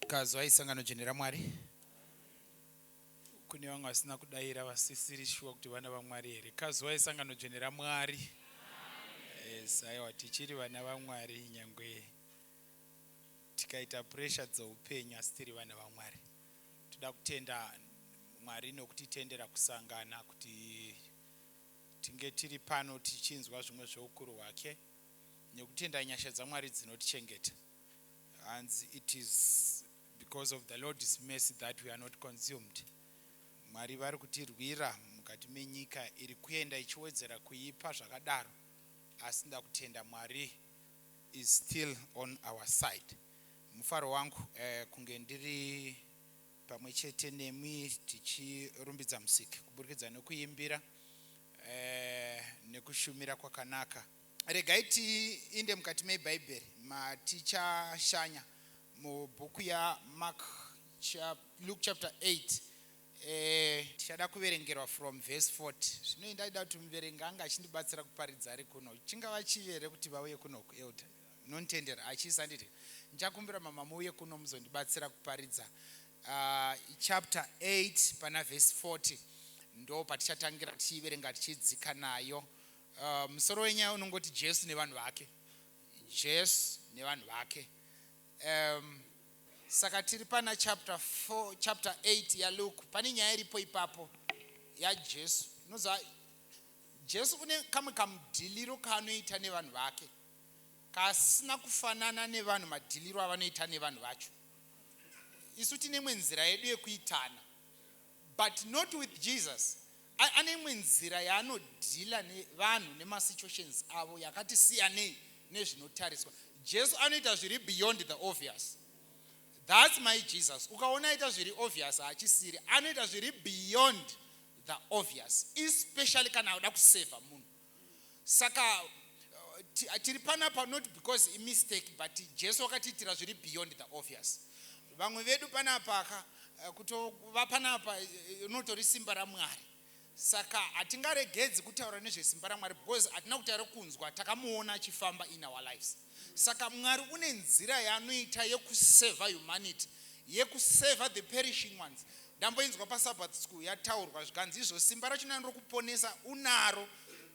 Kazwa isangano jenera Mwari. Kune vamwe vasina kudaira vasisiri shuwa kuti vana vaMwari here. Kazwa isangano jenera Mwari. Aiwa tichiri vana vaMwari nyangwe tikaita pressure dzoupenyu asi tiri vana vaMwari. Toda kutenda Mwari nokutitendera kusangana kuti tinge tiri pano tichinzwa zvimwe zveukuru hwake nekutenda nyasha dzaMwari dzinotichengeta. And it is because of the Lord's mercy that we are not consumed. Mwari vari kutirwira mukati menyika iri kuenda ichiwedzera kuipa zvakadaro. Asi nda kutenda Mwari is still on our side. Mufaro wangu kunge ndiri pamwe chete nemi tichirumbidza musiki kuburikidza nekuimbira nekushumira kwakanaka. Regai tiinde mukati meBhaibheri matichashanya mubhuku Luke chapter 8. Tichada kuverengerwa from verse 40. Zvino ndaida kuti muverenga anga achindibatsira kuparidza ari kuno. Chingava chivere kuti vauye kuno kuelda. Nonitendera achisa nditi. Ndichakumbira mama muuye kuno muzondibatsira kuparidza. Chapter 8 pana verse 40. Ndo patichatangira tichiverenga tichidzika nayo. Musoro wenyaya unongoti Jesu nevanhu vake. Jesu nevanhu vake. Saka tiri pana chapter 8 ya Luke. Pane nyaya iripo ipapo ya Jesu. Noza Jesu une kamwe kamudhiliro kaanoita nevanhu vake kasina kufanana nevanhu madhiliro avanoita nevanhu vacho. Isu tine imwe nzira yedu yekuitana, but not with Jesus. Ane imwe nzira yaanodhila nevanhu nemasituations avo yakati siyanei nezvinotariswa. Jesu anoita zviri beyond the obvious. That's my Jesus. Ukaona aita zviri obvious haachisiri. Anoita zviri beyond the obvious, especially kana auda kuseva munhu. Saka tiri panapa not because a mistake, but Jesu akatiitira zviri beyond the obvious. Vamwe vedu panapa kutova panapa unotori simba raMwari. Saka hatingaregedzi kutaura nezvesimba raMwari because hatina kutaura kunzwa takamuona achifamba in our lives. Saka Mwari une nzira yaanoita yekuseva humanity, yekuseva the perishing ones. Ndamboinzwa paSabbath school yataurwa zvikanzi izvo simba racho nandrokuponesa unaro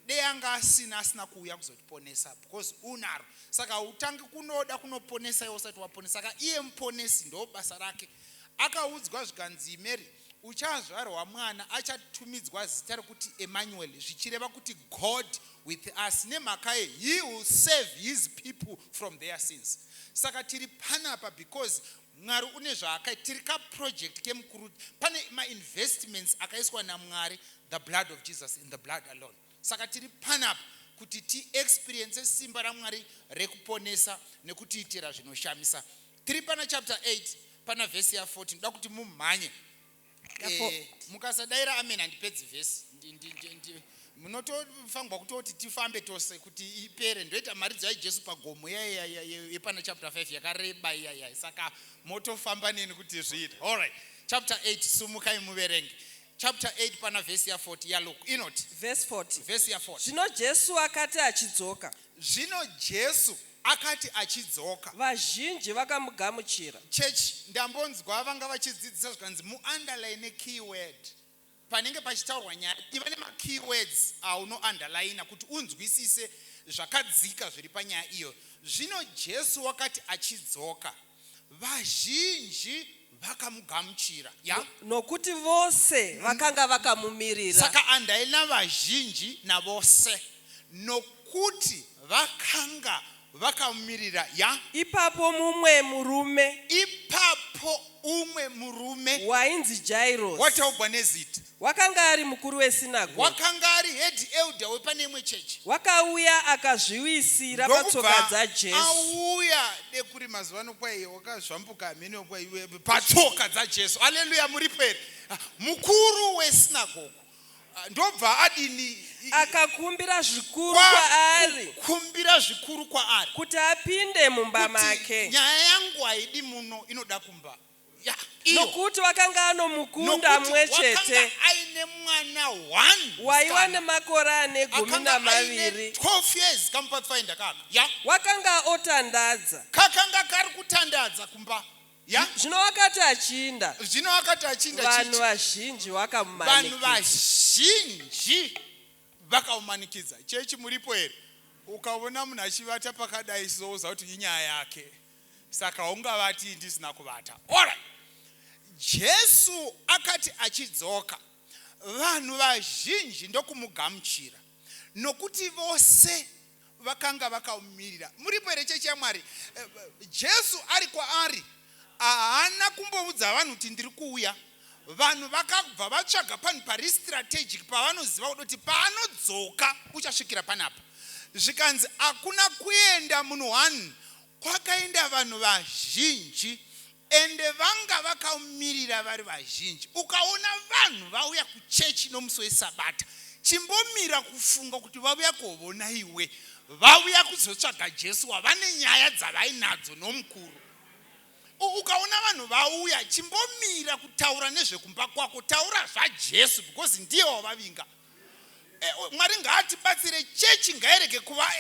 dei anga asina kuuya kuzotiponesa because unaro. Saka utangi kunoda kunoponesa iwe usati waponesa. Saka iye muponesi ndo basa rake. Akaudzwa zvikanzi Mary uchazvarwa mwana achatumidzwa zita rekuti Emmanuel, zvichireva kuti God with us. Nemhaka ye he will save his people from their sins. Saka tiri panapa because Mwari une zvaakaita. Tiri ka project kemukuru. Pane ma-investments akaiswa naMwari, the blood of Jesus, in the blood alone. Saka tiri panapa kuti ti-experience simba raMwari rekuponesa nekutiitira zvinoshamisa. Tiri pana chapter 8 pana verse ya 14. Ndoda kuti mumhanye. Mukasadaira amen handipedzi vhesi. Munotofangwa kutoti tifambe tose kuti ipere. Ndoita maridzo yaJesu pagomo yepana chapter 5 yakareba iya. Saka motofamba neni kuti zviite. All right. Chapter 8 sumukai muverenge. Chapter 8 pana verse ya 40 ya Luke. Inoti verse 40. Verse ya 40. Zvino Jesu akati achidzoka. Zvino Jesu akati achidzoka. Vazhinji vakamugamuchira. Church ndambonzwa vanga vachidzidzisa zvikanzi mu-underline keyword. Panenge pachitaurwa nyaya iva nema-keywords auno-underline kuti unzwisise zvakadzika zviri panyaya iyo. Zvino Jesu wakati achidzoka, vazhinji vakamugamuchira. Nokuti vose vakanga vakamumirira. Saka andaina vazhinji navose. Nokuti vakanga vakamumirira. Ipapo umwe murume wainzi Jairus. Wataugwa nezita. Wakanga ari mukuru wesinagoge. Wakanga ari head elder wepane imwe chechi. Wakauya akazviwisira patsoka dzaJesu. Auya dekuri mazuvano kwai wakazvambuka amene kwai patsoka dzaJesu. Haleluya, muripo here. Mukuru wesinagoge. Ndobva adini akakumbira zvikuru kwaari. Kumbira zvikuru kwaari kuti apinde mumba make. Nyaya yangu haidi muno inoda kumba. Nokuti wakanga ano mukunda mwe chete. Aine mwana 1 waiwa nemakore ane 12. 12 years kamupathfinder kaka. Wakanga otandadza. Kakanga kari kutandadza kumba. ya zvino wakati achinda zvino akati achinda vanhu chichi vazhinji vanhu vakamumanikidza vazhinji vakaumanikidza. Chechi muripo here? Ukaona munhu achivata pakadai soza kuti inyaya yake, saka ungavati ndisina kuvata. Alright, Jesu akati achidzoka, vanhu vazhinji ndokumugamuchira nokuti vose vakanga vakaumirira. Muripo here chechi yaMwari? Jesu ari kwaari haana kumboudza vanhu kuti ndiri kuuya. Vanhu vakabva vatsvaga panhu pari strategic pavanoziva kuti paanodzoka uchasvikira panapa. Zvikanzi hakuna kuenda munhu 1, kwakaenda vanhu vazhinji, ende vanga vakaumirira vari vazhinji. Ukaona vanhu vauya kuchechi nomusi weSabata, chimbomira kufunga kuti vauya kuona iwe, vauya kuzotsvaga Jesu wavane nyaya dzavainadzo nomukuru. Ukaona vanhu vauya, chimbomira kutaura nezvekumba kwako, taura zvaJesu because ndiye wavavinga. Mwari ngaatibatsire, chechi ngairege kuva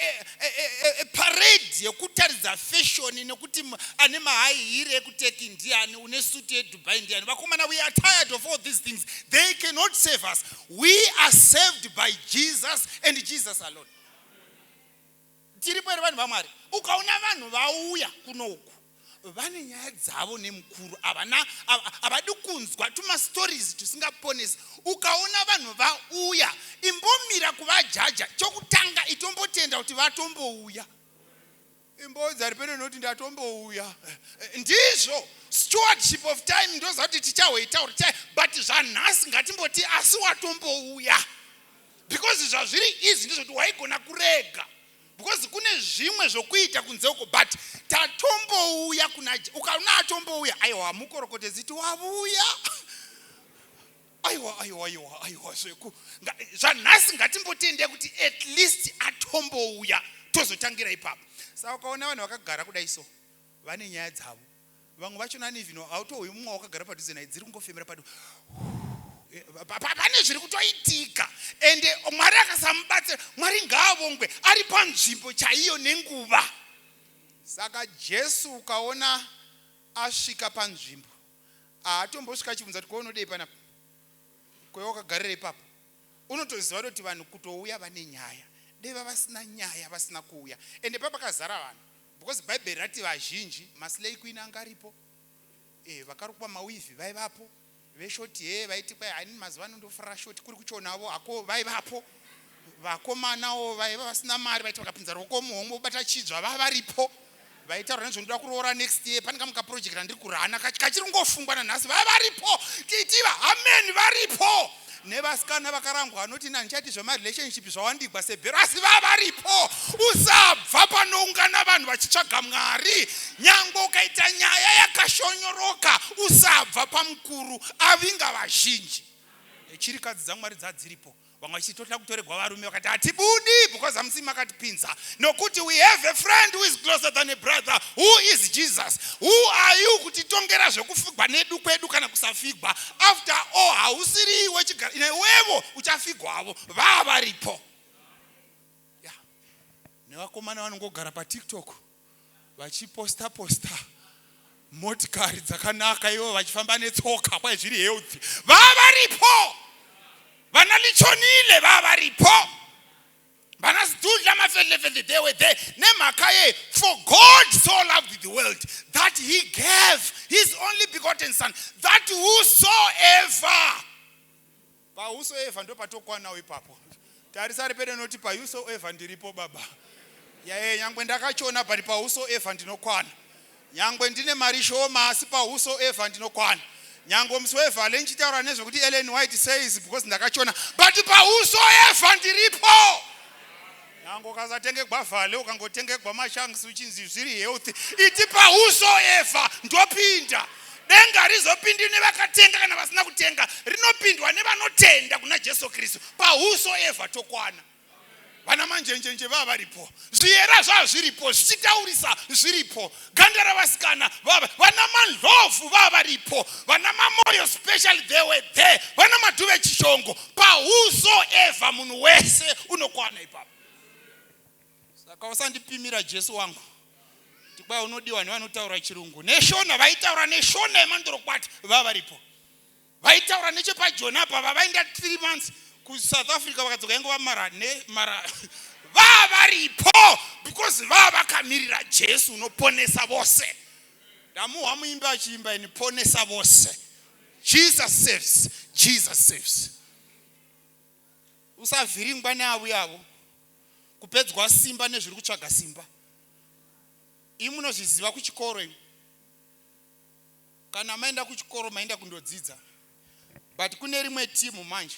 parade yekutaridza fashion nekuti ane mahigh heel ekuteki ndiani, une suti yeDubai ndiani. Vakomana, we are tired of all these things. They cannot save us. We are saved by Jesus and Jesus alone. Tiripo here vanhu vaMwari. Ukaona vanhu vauya kunoku, vane nyaya dzavo nemukuru, havadi kunzwa tumastories tusingaponesi. Ukaona vanhu vauya, imbomira kuvajaja. Chokutanga itombotenda kuti vatombouya. Imbodza ripeno noti ndatombouya. Ndizvo stewardship of time ndoza kuti tichahoitauri chai, but zvanhasi ngatimboti asi watombouya. Because zvazviri izvi ndizvo kuti waigona kurega. Because kune zvimwe zvokuita kunzeuko, but tatombouya kuna. Ukaona atombouya, aiwa mukorokotedzi kuti wavuya. Aiwa zveku. Zvanhasi ngatimbotende kuti at least atombouya tozotangira ipapo. Saka ukaona vanhu vakagara kudai so, vane nyaya dzavo. Vamwe vacho nani vino autouyi mumwe wakagara padhuze naye, dziri kungofemera padu. Pane zviri kutoitika, ende Mwari akasamubatsira. Mwari ngaavongwe, ari panzvimbo chaiyo nenguva. Saka Jesu ukaona asvika panzvimbo, haatombosvika achibvunza kuti kwaunodei panapa, kwewakagarira ipapo. Unotoziva kuti vanhu kutouya vane nyaya, deva vasina nyaya, vasina kuuya. Ende papakazara vanhu, because Bhaibheri rati vazhinji. Maslay queen angaripo, vakarukwa mawivi vaivapo, veshoti vaiti kwai hani mazuva ano ndofara shoti kuri kuchonavo hako vaivapo. Vakomanawo vaiva vasina mari, vaiti vakapinza ruoko muhomwe vobata chidzva vavaripo. Vaitaura nezvondoda kuroora next year, pane kamwe kaproject randiri kurana kachiri ngofungwa nanhasi, vavaripo. Tiitiva amen, varipo. Nevasikana vakarangwa vanoti nani chati zvemarelationship zvawandigwa sebhero, asi vavaripo. Usabva panoungana vanhu vachitsvaga Mwari. Nyangwe ukaita nyaya yakashonyoroka, usabva pamukuru avinga vazhinji. Chirikadzi dzaMwari dzadziripo. Vamwe vachitoda kutoregwa varume vakati hatibudi because hamusi makatipinza. Nokuti we have a friend who is closer than a brother, who is Jesus. Who are you kutitongera zvekufigwa nedu kwedu kana kusafigwa? After all, hausiri iwe chigara, iwewo uchafigwavo. Vavaripo. Nevakomana vanongogara paTikTok vachiposta motikari dzakanaka ivo vachifamba netsoka kwai zviri healthy. Vavaripo. Vana lichonile vavaripo. Vana sidudla mafedlefedle, they were there. Nemakaye, for God so loved the world that he gave his only begotten son, that whosoever. Pa whosoever ndo patokwa nawo ipapo. Tarisa ripede noti pa whosoever ndiripo baba. Nyangwe ndakachona but pa whosoever ndinokwana. Nyangwe ndine mari shoma asi pa whosoever ndinokwana. Nyangwe msweva lenchitaura nezvokuti Ellen White says because ndakachona, but pa whosoever ndiripo. Nyangwe ukasatenge gwavhale ukangotenge gwamashangs uchinzi zviri healthy, iti pa whosoever ndopinda. Denga rizopindi nevakatenga kana vasina kutenga, rinopindwa nevanotenda kuna Jesu Kristu. Pa whosoever tokwana. Vana manjenjenje vavaripo. Zviyera zvazviripo, zvichitaurisa zviripo. Ganda ravasikana vana manhofu vavaripo. Vana mamoyo special they were there. Vana madhuve chishongo. Pa whosoever munhu wese unokwana ipapo. Saka usandipimira Jesu wangu. Kwa unodiwa nevanotaura chirungu. Neshona vaitaura neshona yemandorokwati varipo. Vaitaura nechepajona apa vavaenda 3 months ku South Africa vakadzoka yange mara varipo because vakamirira Jesu unoponesa vose. Ndamuhwa muimba achiimba iniponesa vose. Jesus saves. Jesus saves. Usavhiringwa neavo yavo. Kupedzwa simba nezviri kutsvaga simba. Imi munozviziva kuchikoro. Kana maenda kuchikoro maenda kundodzidza. But kune rimwe timu manje.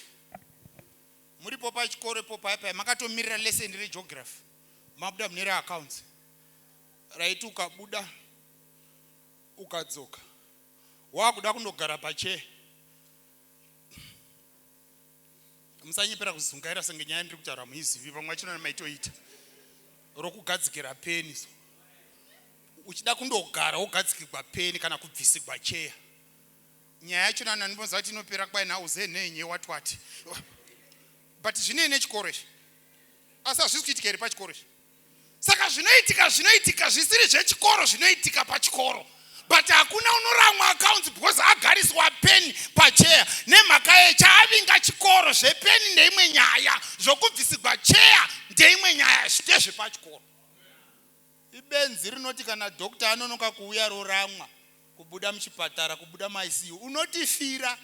Muripo pachikoro ipo paipai makatomirira lesson regeography. Mabuda mune accounts. Right, ukabuda ukadzoka. Wakuda kundogara pache. Musanyepera kuzungaira senge nyaya ndiri kutaura muizivi pamwe achona maitoita. Rokugadzikira peni. Uchida kundogara wogadzikirwa peni kana kubvisigwa cheya. Nyaya yacho nanibonza kuti inopera kwai na uze nenye watwati. But zvine chikoro ichi. Asi hazvisi kuitika iri pachikoro ichi. Saka zvinoitika zvisiri zvechikoro zvinoitika pachikoro. But hakuna unoramwa accounts because agariswa peni pacheya. Nemhaka yechaavinga chikoro zvepeni ndeimwe nyaya. Zvokubvisigwa cheya ndeimwe nyaya ndezvepachikoro. Ibenzi rinoti kana doctor anonoka kuuya roramwa. Kubuda muchipatara, kubuda maICU. Unotifira.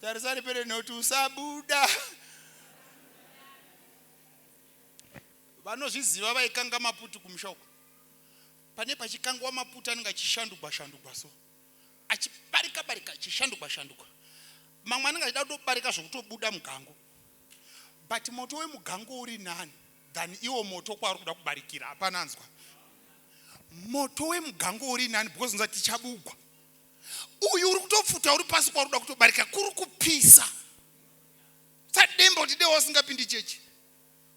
Tarisari pere noti usabuda. Vanozviziva vaikanga maputu kumshoko. Pane pachikangwa maputu anenge achishandugwa so. Achibarika achishandugwa. Mamwe anenge achida kutobarika zvokutobuda mugango. But moto wemugango uri nani than iwo moto kwaari kuda kubarikira. Hapana anzwa. Moto wemugango uri nani because nzati chabugwa. Uyu uri kutopfuta uri pasi kwaari kuda kutobarika kuri kupisa. Sademba kuti deo usingapindi chechi.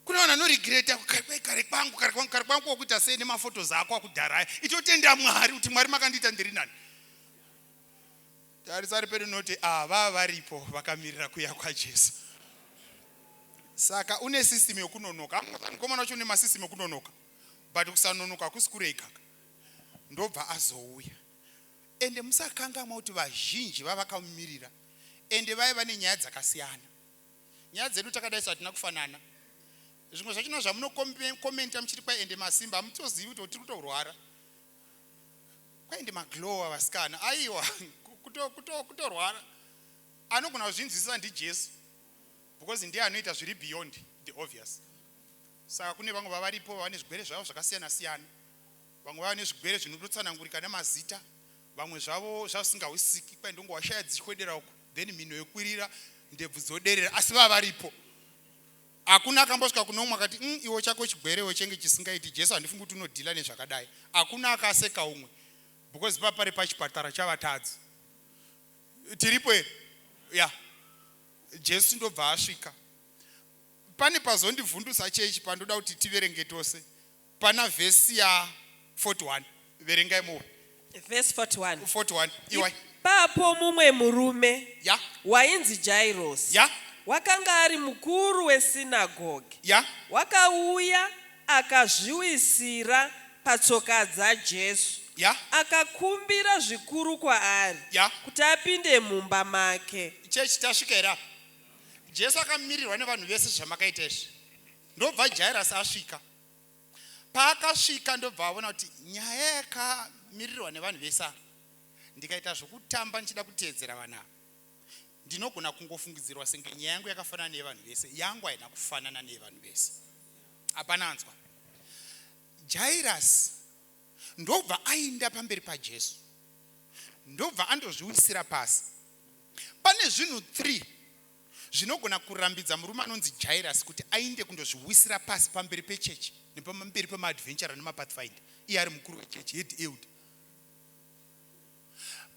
Kuna wana no regreta kare kwangu wokuita sei nemafotos ako akudhara. Itotenda Mwari kuti Mwari makandiita ndiri nani. Tarisari pere noti varipo vakamirira kuya kwa Jesu. Saka une system yokunonoka. Ngomana wacho une masystem yokunonoka. But kusanonoka kusikure ikaka. Ndobva azouya. Ende musakanga kuti vazhinji vavakamirira. Ende vaiva nenyaya dzakasiyana. Nyaya dzedu takadaisa hatina kufanana. Zvimwe zvachino zvamunokomenta muchiri kwaende masimba mutozivi kuti tiri kutorwara. Kwaende maglow vasikana. Aiwa kutorwara. Anogona kuzvinzwisisa ndiJesu. Because ndiye anoita zviri beyond the obvious. Saka kune vamwe vavaripo vane zvigwere zvavo zvakasiyana siyana. Vamwe vane zvigwere zvinotsanangurika nemazita. Vamwe zvavo zvasingawisiki kwaende ngowashaya dzichikwedera uko. Then mino yokwirira ndebvu zoderera asi vavaripo. Hakuna akambosvika kunomwe akati iwo chako chigwerewo chenge chisingaiti Jesu handifungi kuti unodhila nezvakadai. Hakuna akaseka umwe. Because papari pachipatara chavatadzi. Tiripo here? Yeah. Jesu ndobva asvika. Pane pazondivhundusa chechi pandoda kuti tiverenge tose. Pana vhesi ya 41. Verengai mo. Verse 41. 41. Iwai. Papo mumwe murume. Yeah. Wainzi Jairus. Yeah. Wakanga ari mukuru wesinagoge. Yeah. Wakauya akazviwisira patsoka dzaJesu. Yeah. Akakumbira zvikuru kwaari. Yeah. Kuti apinde mumba make. Chechi tasvika here. Jesu akamirirwa nevanhu vese zvamakaita izvi. Ndobva Jairus asvika. Paakasvika ndobva aona kuti nyaya yakamirirwa nevanhu vese ava. Ndikaita zvokutamba ndichida kuteedzera vanhu ava. Ndinogona kungofungidzirwa senge nyaya yangu yakafanana nevanhu vese. Yangu haina kufanana nevanhu vese. Hapana anzwa. Jairus ndobva aenda pamberi paJesu. Ndobva andozviwisira pasi. Pane zvinhu 3 zvinogona kurambidza murume anonzi Jairus kuti ainde kundozviwisira pasi pamberi pechechi nepamberi pemaadventure nemapathfinder. Iye ari mukuru wechechi, head elder.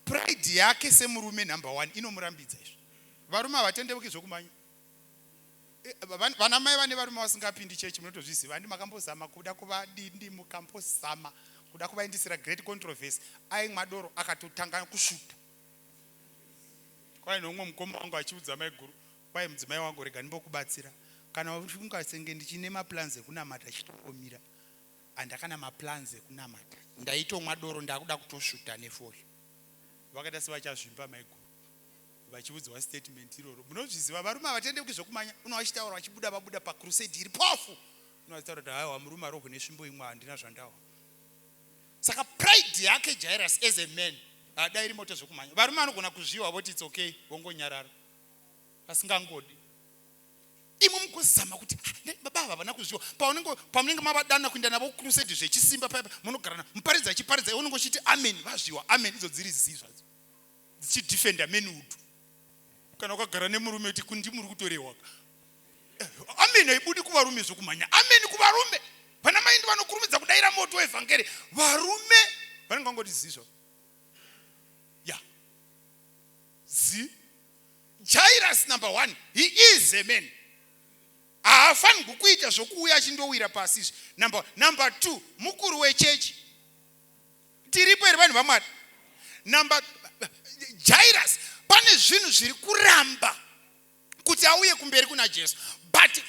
Pride yake semurume number 1 inomurambidza izvo. Varume havatendeuki zvokumanyu. Vana mai vane varume vasingapindi chechi munotozviziva. Handi makambozama kuda kuvadindi mukambozama kuda kuvaindisira great controversy. Ai Mwadoro akatotanga kushuta. Kwai nomwe mukoma wangu achiudza mai guru. Kwai mudzimai wangu rega ndimbokubatsira. Kana ungasenge ndichine maplans ekunamata chitomira. handakana maplans ekunamata, ndaitomwa doro ndakuda kutosvuta nefori. Vakaita sevachazvimba maiguru vachiudzwa statement iroro. Munozviziva varume havatendeuki zvokumanya. Unovachitaura vachibuda vabuda pacrusade iri pofu, unovachitaura kuti haiwa murume arogwe nesvimbo imwe handina zvandawa. Saka pride yake Jairus as a man hadairi moto zvokumanya. Varume vanogona kuzviwa voti it's okay, vongonyarara vasingangodi. Imwe mukuzama kuti baba havana kuzviwa. Pamunenge mavadana kuenda navo crusade zvechisimba paipa, munogarana muparidza achiparidza, unongochiti amen, vazviwa amen, idzo dziri zizvadzo dzichidefenda manhood. Kana ukagara nemurume kuti kundi muri kutorehwa, amen haibudi kuvarume zvokumanya, amen kuvarume. Pana mai ndivo vanokurumidza kudaira moto wevhangeri, varume vanenge vangoti zizvo. Yeah. Jairus number 1, he is a man. Haafanirwi kuita zvokuuya achindowira pasi. Number 2, mukuru wechechi. Tiripo here vanhu vaMwari. Jairus, pane zvinhu zviri kuramba kuti auye kumberi kuna Jesu. But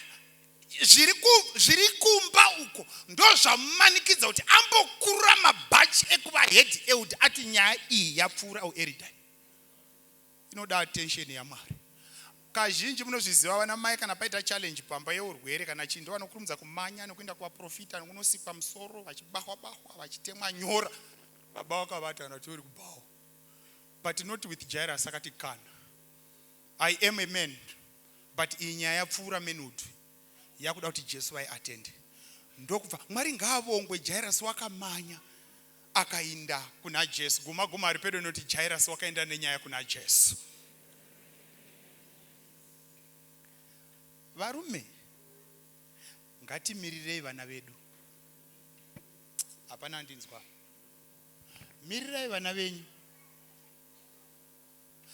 zviri kumba uko ndo zvamumanikidza kuti ambokurura mabhachi ekuvahedhi eudi ati nyaya iyi yapfuura ueridai. Inoda attention yaMwari. Kazhinji munozviziva vana mai kana paita challenge pamba yeurwere kana chindo vanokurumidza kumanya nekuenda kuvaprofita nekunosikwa musoro vachibahwa vachitemwa nyora. Baba vakavata kana tori kubawa. But not with Jairus. Akati kana, I am a man, but iyi nyaya yapfuura manhood yakuda kuti Jesu vaiatende. Ndokubva Mwari ngaavongwe, Jairus wakamanya akaenda kuna Jesu. Guma ari pedo noti Jairus wakaenda nenyaya kuna Jesu. Varume, ngatimirirei vana vedu. Hapana ndinzwa. Mirirai vana venyu.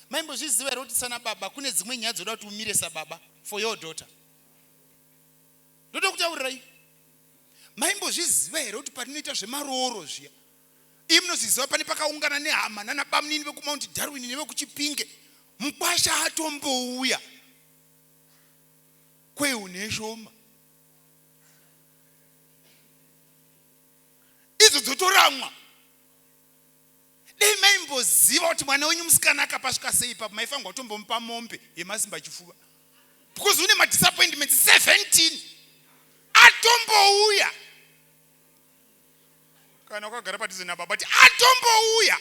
Maimbozviziva here kuti sana baba kune dzimwe nyaya dzoda kuti umire sababa for your daughter? Ndoda kutaurirai. Maimbozviziva here kuti patinoita zvemarooro zviya, imi munozviziva pane pakaungana nehama nanabamunini vekuMount Darwin nevekuChipinge, mukwasha atombouya kweune shoma. Idzo dzotoramwa. Dei maimboziva kuti mwana wenyu musikana akapasvika sei papo, maifanirwa kutombomupa mombe yemasimba chifuva. Because une madisappointments 17. Atombouya. Kana ukagara padhuze nababa kuti atombouya.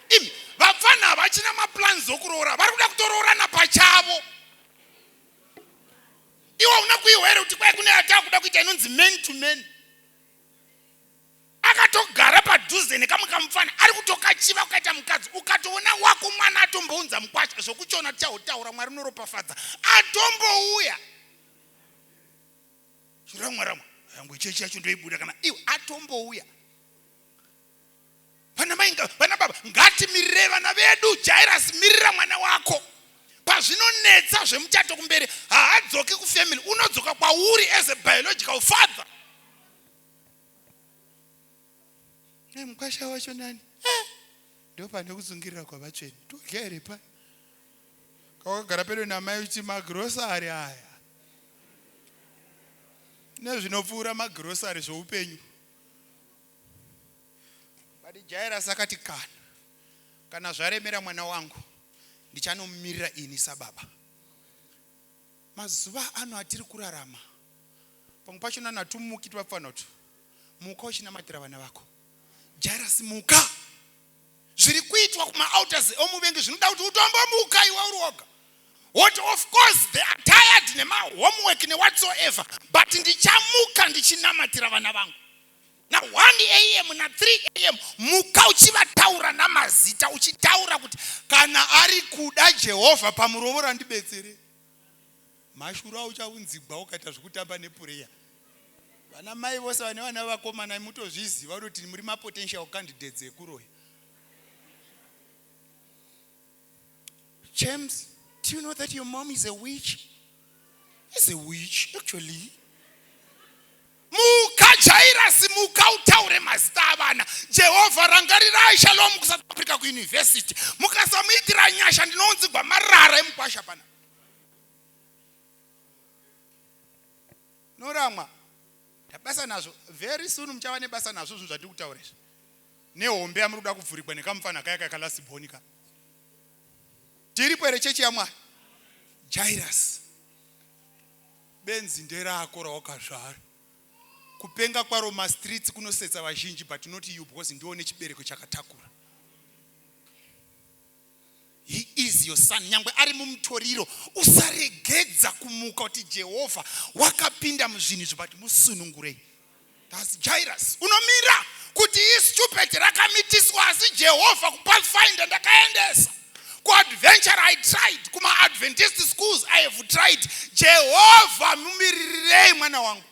Imi vapfana havachina maplans okuroora, vari kuda kutoroorana pachavo. Iwo una kuihwere kuti kwai kune atakuda kuita inonzi man to man. Akatogara padhuze nekamwe kamufana ari kutokachiva kukaita mukadzi, ukatoona wako mwana atombounza mukwasha zvokuchiona tichautaura, Mwari unoropafadza, atombouya. Chiramwa yangu chechi yacho ndoibuda kana iwe atombouya. Pana mai vana baba ngatimirirei vana vedu. Jairus, mirira mwana wako. Pazvinonetsa zvemuchato kumberi haadzoki kufamily, unodzoka kwauri as a biological father. Mukwasha wacho nani? Ndo pane kuzungirira kwavatsveni. Torya here pa. Kawakagara pedo namai uchi magrosari aya. Nezvinopfuura magrosari zvoupenyu. But Jairus akati kana zvaremera mwana wangu ndichanomumirira ini sababa. Mazuva ano atiri kurarama, pamwe pachona natumuki tivafanira kuti muka uchinamatira vana vako. Jairus, muka. Zviri kuitwa kuma-outers omuvengi zvinoda kuti utombomuka iwe uri woga. What of course they are tired nemahomework newhatsoever, but ndichamuka ndichinamatira vana vangu. Na 1 AM na 3 AM muka uchivataura namazita, uchitaura kuti kana ari kuda Jehovha pamurovo randibetsere. Mashura uchaunzigwa ukaita zvekutamba nepureya. Vana mai vose vane vana vakomana mutozviziva kuti muri mapotential candidates ekuroya. James, do you know that your mom is a witch? Is a witch actually. Muka Jairus, muka utaure mazita avana. Jehovha rangarirai shalom kuSouth Africa kuuniversity. Mukasamuitira nyasha ndinonzigwa marara emukwasha pana. Norama. basa nazvo very soon muchava nebasa nazvo zvinhu zvati kutaura izvi. Nehombe yamuri kuda kuvhurikwa nekamufana kaya kakalasibonika. Tiripo here chechi yaMwari? Jairus. Benzi nderako rawakazvara. Kupenga kwaro mastreets kunosetsa vazhinji, but not you because ndione chibereko chakatakura. He is your son. Nyangwe ari mumutoriro usaregedza kumuka kuti Jehovha wakapinda muzvinhu izvi but musunungurei. That's Jairus. Unomira kuti istupid rakamitiswa asi Jehovha kupathfinder ndakaendesa. Ku-adventure I tried. Kuma-Adventist schools I have tried. Jehovha mumirirei mwana wangu.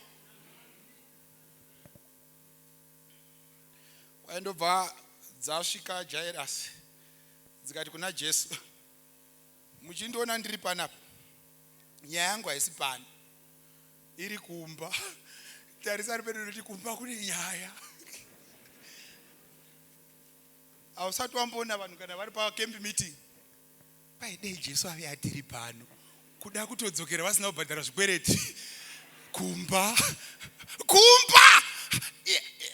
Waendobva dzasvika Jairus. Dzikati kuna Jesu, muchindiona ndiri panapa, nyaya yangu haisi pano, iri kumba. Tarisari pedu kuti kumba kune nyaya. Hausati wamboona vanhu kana vari pacamp meeting. Paidei Jesu ave atiri pano, kuda kutodzokera vasina kubhadhara zvikwereti. Kumba.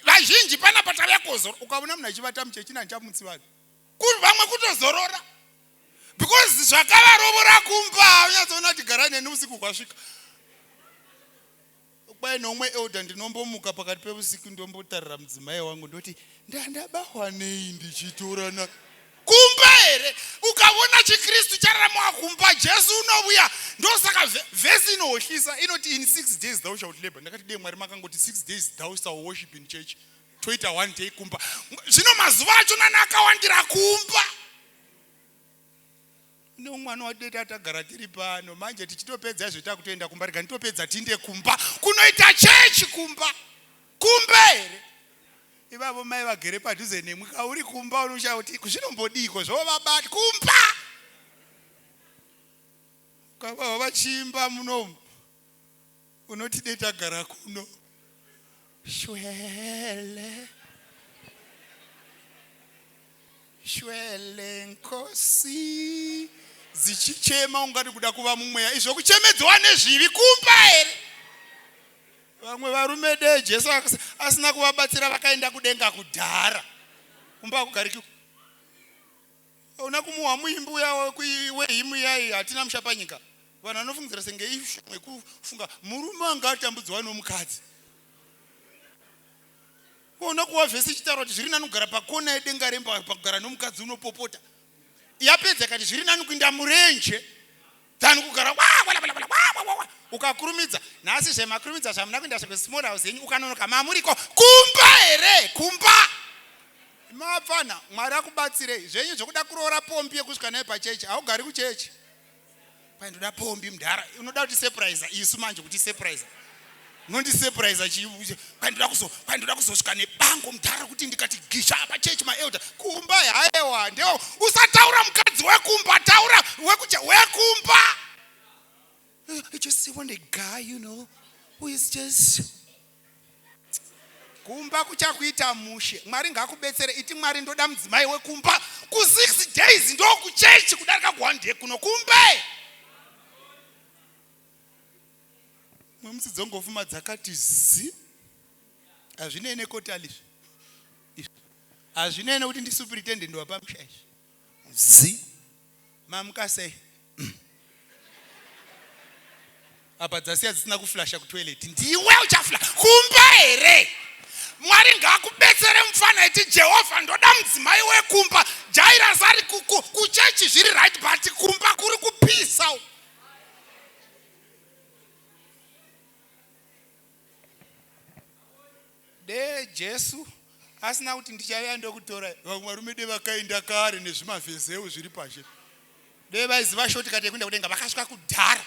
Vazhinji panapa tavakozora. Ukaona munhu achivata muchechi nanchamutsi vanhu. Vamwe kutozorora. Because zvakavarovora kumba, unyatsoona kuti gara neni usiku kwasvika. Kwai nomwe elder ndinombomuka pakati peusiku ndombotarira mudzimai wangu ndoti ndandabahwa nei ndichitorana. Kumba here. Ukaona chiKristu chararama kumba, Jesu unouya. Ndosaka vhesi inohoshisa inoti in 6 days thou shalt labor. Ndakati dei Mwari makangoti 6 days thou shalt worship in church. Toita 1 day kumba. Zvino mazuva acho nana akawandira kumba. Nomwana wadeta atagara tiri pano. Manje tichitopedza izvo takutoenda kumba rega nditopedza tinde kumba. Kunoita church kumba. Kumba here. Ivavo mai vagere padhuze nemwe kauri kumba unoshauti kuzvinombodiko zvovabati kumba. Ukava vachimba munomu. Unoti deta gara kuno. Shwele nkosi zichichema ungati kuda kuva mumweya. Izvo kuchemedzwa nezvivi kumba here. Vamwe varume de Jesu asina kuvabatsira vakaenda kudenga kudhara. Kumba kugariki. Una kumuwa muimbu yawo wehimu yai hatina mushapa nyika. Vanhu vanofungidzira senge ishomwe kufunga murume anga atambudzwa nomukadzi. Una kuwa vhesi chitaura kuti zviri nani kugara pakona yedenga remba pakugara nomukadzi unopopota. Yapedza kati zviri nani kuinda murenje tani kugara ukakurumidza. Nhasi zvemakurumidza zvamuna kuenda zvekwe-small house yenyu ukanonoka mamuriko kumba here. Kumba. Mapfana Mwari akubatsirei. Zvenyu zvokuda kuroora pombi yekusvika nayo pachechi haugari kuchechi. Paindoda pombi mudhara. Unoda kuti surprise isu manje kuti surprise. Nondi surprise paindoda kuzosvika nebango mudhara kuti ndikati gisha pachechi maelder. Kumba haiwa ndeo usataura mukadzi wekumba, taura wekumba. I just want a guy, you know, who is just kumba kuchakuita mushe. Mwari ngakubetsere iti Mwari ndoda mudzimai wekumba ku 6 days ndo kuchechi kudarika ku 1 day kuno kumba. Mumutsidzi ngofuma dzakati zi. Azvinene kotali. Azvinene kuti ndi superintendent wa pamushashi. Zi. Mamukasei. Apa dzasiya dzisina kuflasha ku toilet. Ndiwe uchafla kumba here. Mwari ngakubetsere mufana iti Jehovha ndoda mudzimai wekumba. Jairus ari kuchechi zviri right but kumba kuri kupisa. De Jesu asina kuti ndichauya ndokutora. Vamwe varume de vakaenda kare nezvimavhezeu zviri pashe. De vaiziva shortcut yekuenda kudenga vakasvika kudhara.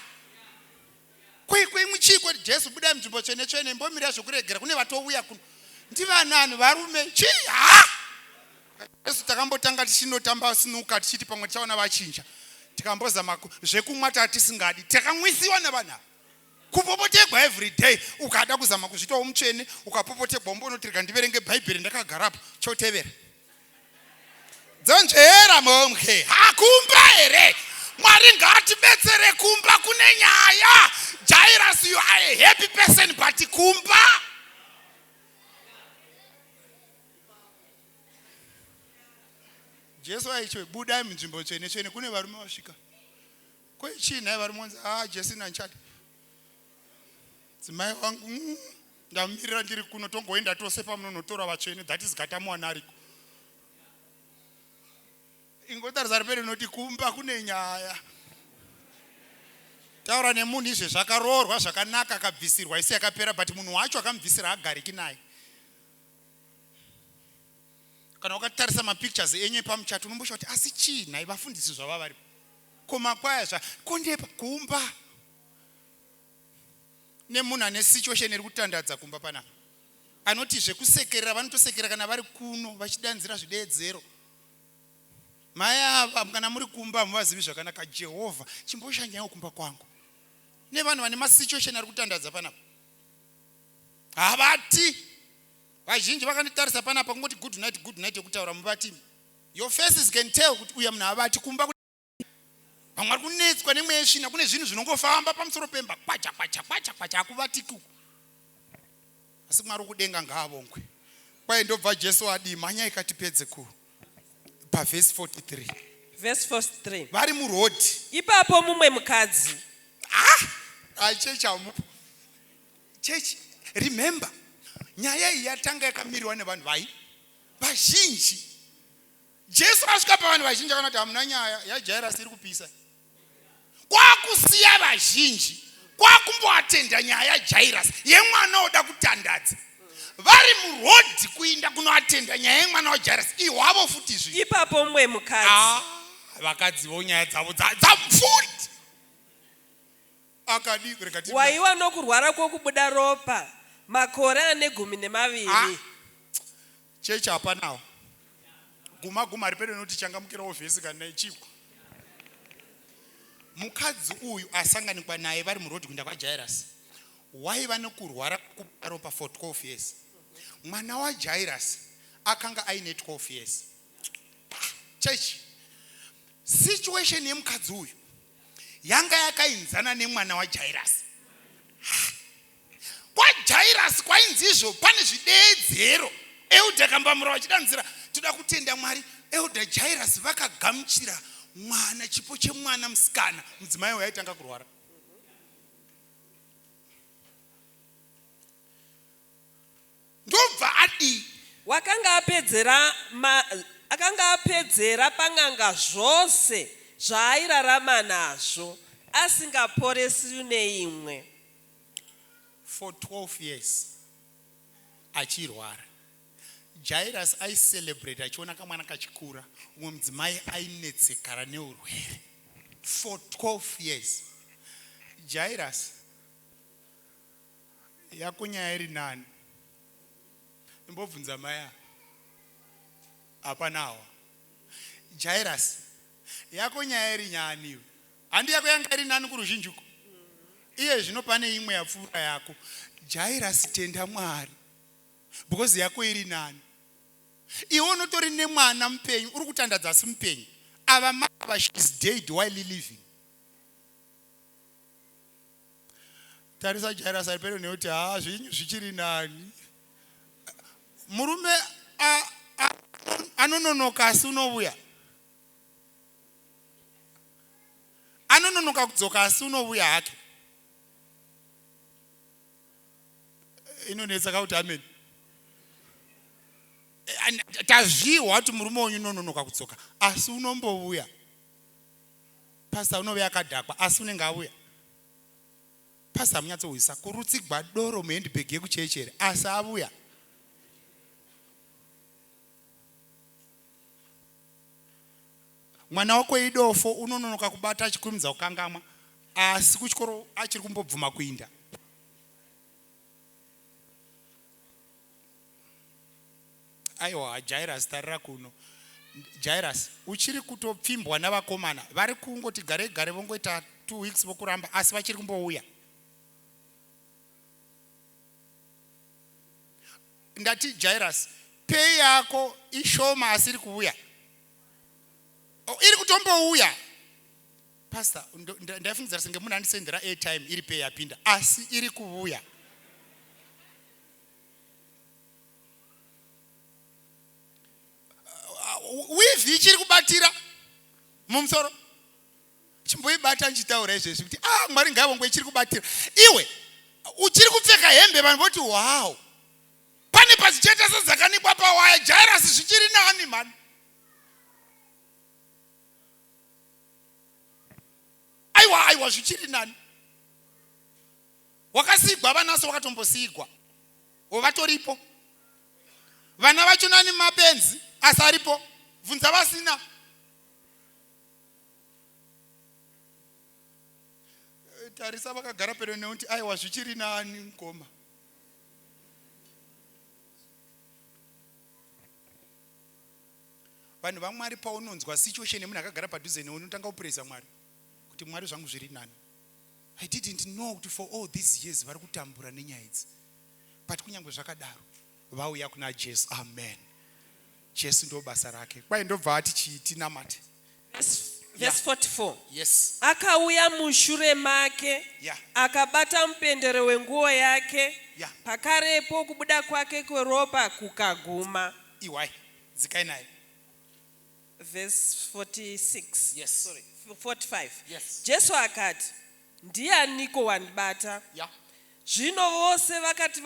Kwai muchiko Jesu buda munzvimbo tsvene mbomira zvokuregera kune vatouya kuno. Ndivanani varume chi Jesu takambotanga tichinotamba sinuka tichiti pamwe tichaona vachinja. Tikambozama zvekumwa tatisingadi. Takamwisiwa navanhu. Kupopotegwa every day ukada kuzama kuzvitawo mutsvene ukapopotegwa umbonotirika ndiverenge bhaibheri ndakagarapo chotevera. Dzonzvera momwe. Hakumba here. Mwari ngatibetsere kumba kune nyaya. Jairus, you are a happy person but kumba. Jesu aicho budai munzvimbo tsvene tsvene kune varume vasvika. Chii naye varume vanzi Jesu nanchati. Dzimai wangu ndamirira ndiri kuno tongoenda tose pamunotora vatsvene, that is gatamuwanariko. Ingotarisa ripere noti kumba kune nyaya. Taura nemunhu izve zvakaroorwa zvakanaka akabvisirwa isi yakapera, but munhu wacho akamubvisira hagariki naye. Kana ukatarisa mapictures enye pamuchato unombosha kuti asi chii naye vafundisi zvava varipo. Komakwaya kondepa kumba. Nemunhu ane situation iri kutandadza kumba panapa. Anoti zvekusekerera vanotosekerera kana vari kuno vachidanzira zvideedzero. Mai ava kana muri kumba muvazivi zvakanaka Jehovha chimboshanyawo kumba kwangu. Nevanhu vane masituation ari kutandadza panapa. Havati. Vazhinji vakanditarisa panapa kungoti good night yekutaura muvati. Your faces can tell kuti uya munhu havati kumba. Vamwe vari kunetswa nemweya yesvina, kune zvinhu zvinongofamba pamusoro pemba kwacha akuvatiku. Asi Mwari kudenga ngaavongwe. Kwai ndobva Jesu adi manya ikatipedze ku verse 43. Verse 43. Vari murodhi. Ipapo mumwe mukadzi. Church, remember, nyaya iyi yatanga yakamirwa nevanhu vazhinji. Jesu asvika pavanhu vazhinji akanoti hamuna nyaya yaJairus iri kupisa. Kwakusiya vazhinji, kwakumboatenda nyaya yaJairus yemwana oda kutandadza. Vari murodhi kuinda kunoatenda nyaya yemwana waJairus. Ihwavo futi zvi. Ipapo mumwe mukadzi. Vakadzivo nyaya dzavo dzapfuti. Waiwa nokurwara kwokubuda ropa makore ane 12. Chechi hapanawo. Guma ripere noti changamukirawo vhesi kana ichiko. Mukadzi uyu asanganikwa naye vari murodhi kuenda kwaJairus. Waiva nokurwara kubuda ropa for 12 years. Mwana waJairus akanga aine 12 years. Chechi, situation yemukadzi uyu yanga yakainzana nemwana waJairus. KwaJairus kwainzizvo pane zvideedzero. Euda kambamura vachidanzira toda kutenda Mwari. Euda Jairus vakagamuchira mwana, chipo chemwana musikana, mudzimai waitanga kurwara. Ndobva adi akanga apedzera pang'anga zvose zvaairarama nazvo asingaporesi neimwe. For 12 years achirwara. Jairus aicelebrate achiona kamwana kachikura, umwe mudzimai ainetsekara neurwere. For 12 years. Jairus yakunyaya iri nani. Imbobvunza maya hapanawa. Jairus yakunyaya iri nyani. Handi yako yanga iri nani kuruzhinjuko. Iye zvino pane imwe yapfuura yako. Jairus tenda Mwari. Because yako iri nani. Iwe unotori nemwana mupenyu uri kutandadza asi mupenyu. Ava mava she is dead while living. Tarisa Jairus aripero nekuti zvinhu zvichiri nani. Murume anononoka asi unovuya. Anononoka kudzoka asi unovuya hake. Inonetsa kuti amen. Tazviwa kuti murume wenyu unononoka kudzoka asi unombovuya. Pastor unovuya akadhakwa asi unenge avuya. Pastor munyatsohwisa kurutsigwa doro muhandbag yekuchechi asi avuya. Mwana wako idofo unononoka kubata achikurumidza kukangamwa asi kuchikoro achiri kumbobvuma kuinda. Aiwa Jairus tarira kuno. Jairus uchiri kutopfimbwa navakomana vari kungoti gare vongoita 2 weeks vokuramba asi vachiri kumbouya. Ndati Jairus pay yako ishoma asi iri kuuya. Iri kutombouya. Pastor ndaifungidzira senge munhu andisendera airtime iri pay yapinda asi iri kuuya. We've ichiri kubatira mumusoro. Chimboibata nchitaura izvezvi kuti Mwari ngaivongo ichiri kubatira. Iwe uchiri kupfeka hembe vanhu voti wow. Pane pazicheta sedzakanikwa pawaya Jairus zvichiri nani man. Aiwa zvichiri nani. Wakasigwa vanaso wakatombosigwa. Vatoripo. Vana vacho nani mapenzi asaripo. Bvunza vasina. Tarisa vakagara pedo nekuti aiwa zvichiri nani mukoma. Vanhu vaMwari paunonzwa situation yemunhu akagara padhuze newe unotanga kupresa Mwari. Kuti Mwari zvangu zviri nani. I didn't know for all these years vari kutambura nenyaya idzi. But kunyangwe zvakadaro vauya kuna Jesu. Amen. Jesu ndo basa rake. Kwai ndobva ati tinamate. Verse 44. Yes. Akauya mushure make, akabata mupendero wenguo yake, pakarepo kubuda kwake kweropa kukaguma. Iwai, zikai naye. Verse 46. Yes. Sorry, 45. Yes. Jesu akati, ndianiko wandibata? Zvino vose vakati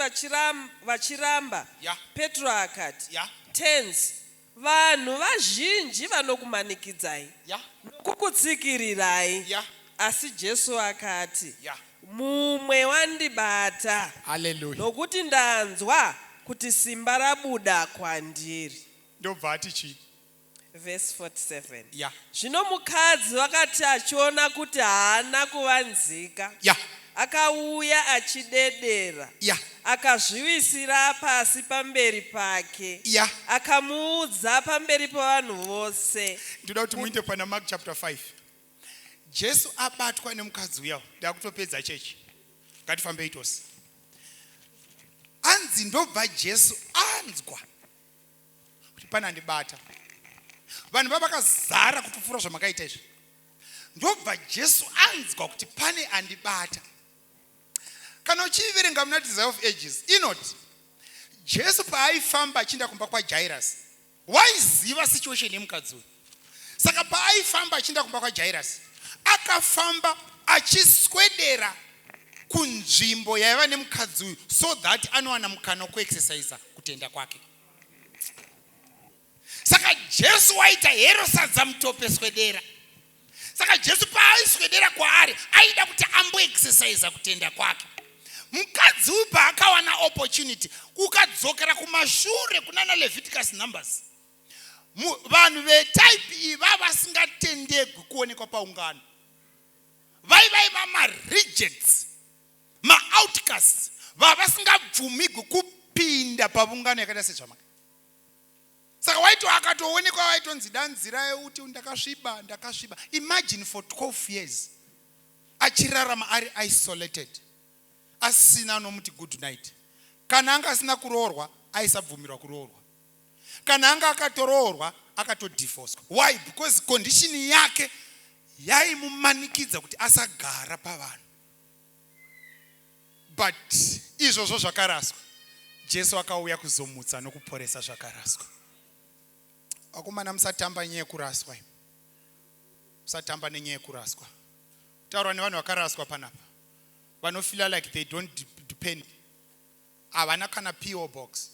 vachiramba. Petro akati, tenzi, vanhu vazhinji vanokumanikidzai, nokukutsikirirai. Asi Jesu akati, mumwe wandibata. Hallelujah. Nokuti ndanzwa kuti simba rabuda kwandiri. Ndobva ati chii? Verse 47. Zvino mukadzi wakati achiona kuti haana kuvanzika, akauya achidedera, akazviwisira pasi pamberi pake, akamuudza pamberi pavanhu vose. Ndoda kuti muinde pana Mark chapter 5. Jesu abatwa nemukadzi uya. Ndakutopedza chechi. Ngatifambe itosi. Anzi ndobva Jesu anzwa kuti pana andibata. Vanhu vavakazara kutopfuura zvamakaita izvi. Ndobva Jesu anzwa kuti pane andibata. Kana uchiverenga muna Desire of Ages, inoti Jesu paaifamba achienda kumba kwa Jairus, waiziva situation yemukadzi uyu. Saka paaifamba achienda kumba kwa Jairus, akafamba achiswedera kunzvimbo yaiva nemukadzi uyu so that anowana mukana wekuexercise kutenda kwake. Saka Jesu waita hero sadza mutope swedera. Saka Jesu paaiswedera kwaari aida kuti amboexercise kutenda kwake. Mukadzi uyu paakawana opportunity ukadzokera kumashure kunana Leviticus Numbers. Vanhu vetype iyi vasingatendegwi kuonekwa paungano. Vaiva ma-rejects, ma-outcasts, vasingabvumigwi kupinda paungano yakada sezvamaka. Saka waito akatoonekwa waitonzi danzirai uti ndakasviba. Imagine for 12 years achirarama ari isolated, asina nomuti good night. Kana anga asina kuroorwa aisabvumirwa kuroorwa. Kana anga akatoroorwa akatodivorced. Why? Because condition yake yaimumanikidza kuti asagara pavanhu. But izvozvo zvakaraswa, Jesu akauya kuzomutsa nokuporesa zvakaraswa. Akomana musatamba nyaya yekuraswa. Musatamba nenyaya yekuraswa. Taura nevanhu vakaraswa panapa. Vanofeel like they don't depend. Havana kana PO box.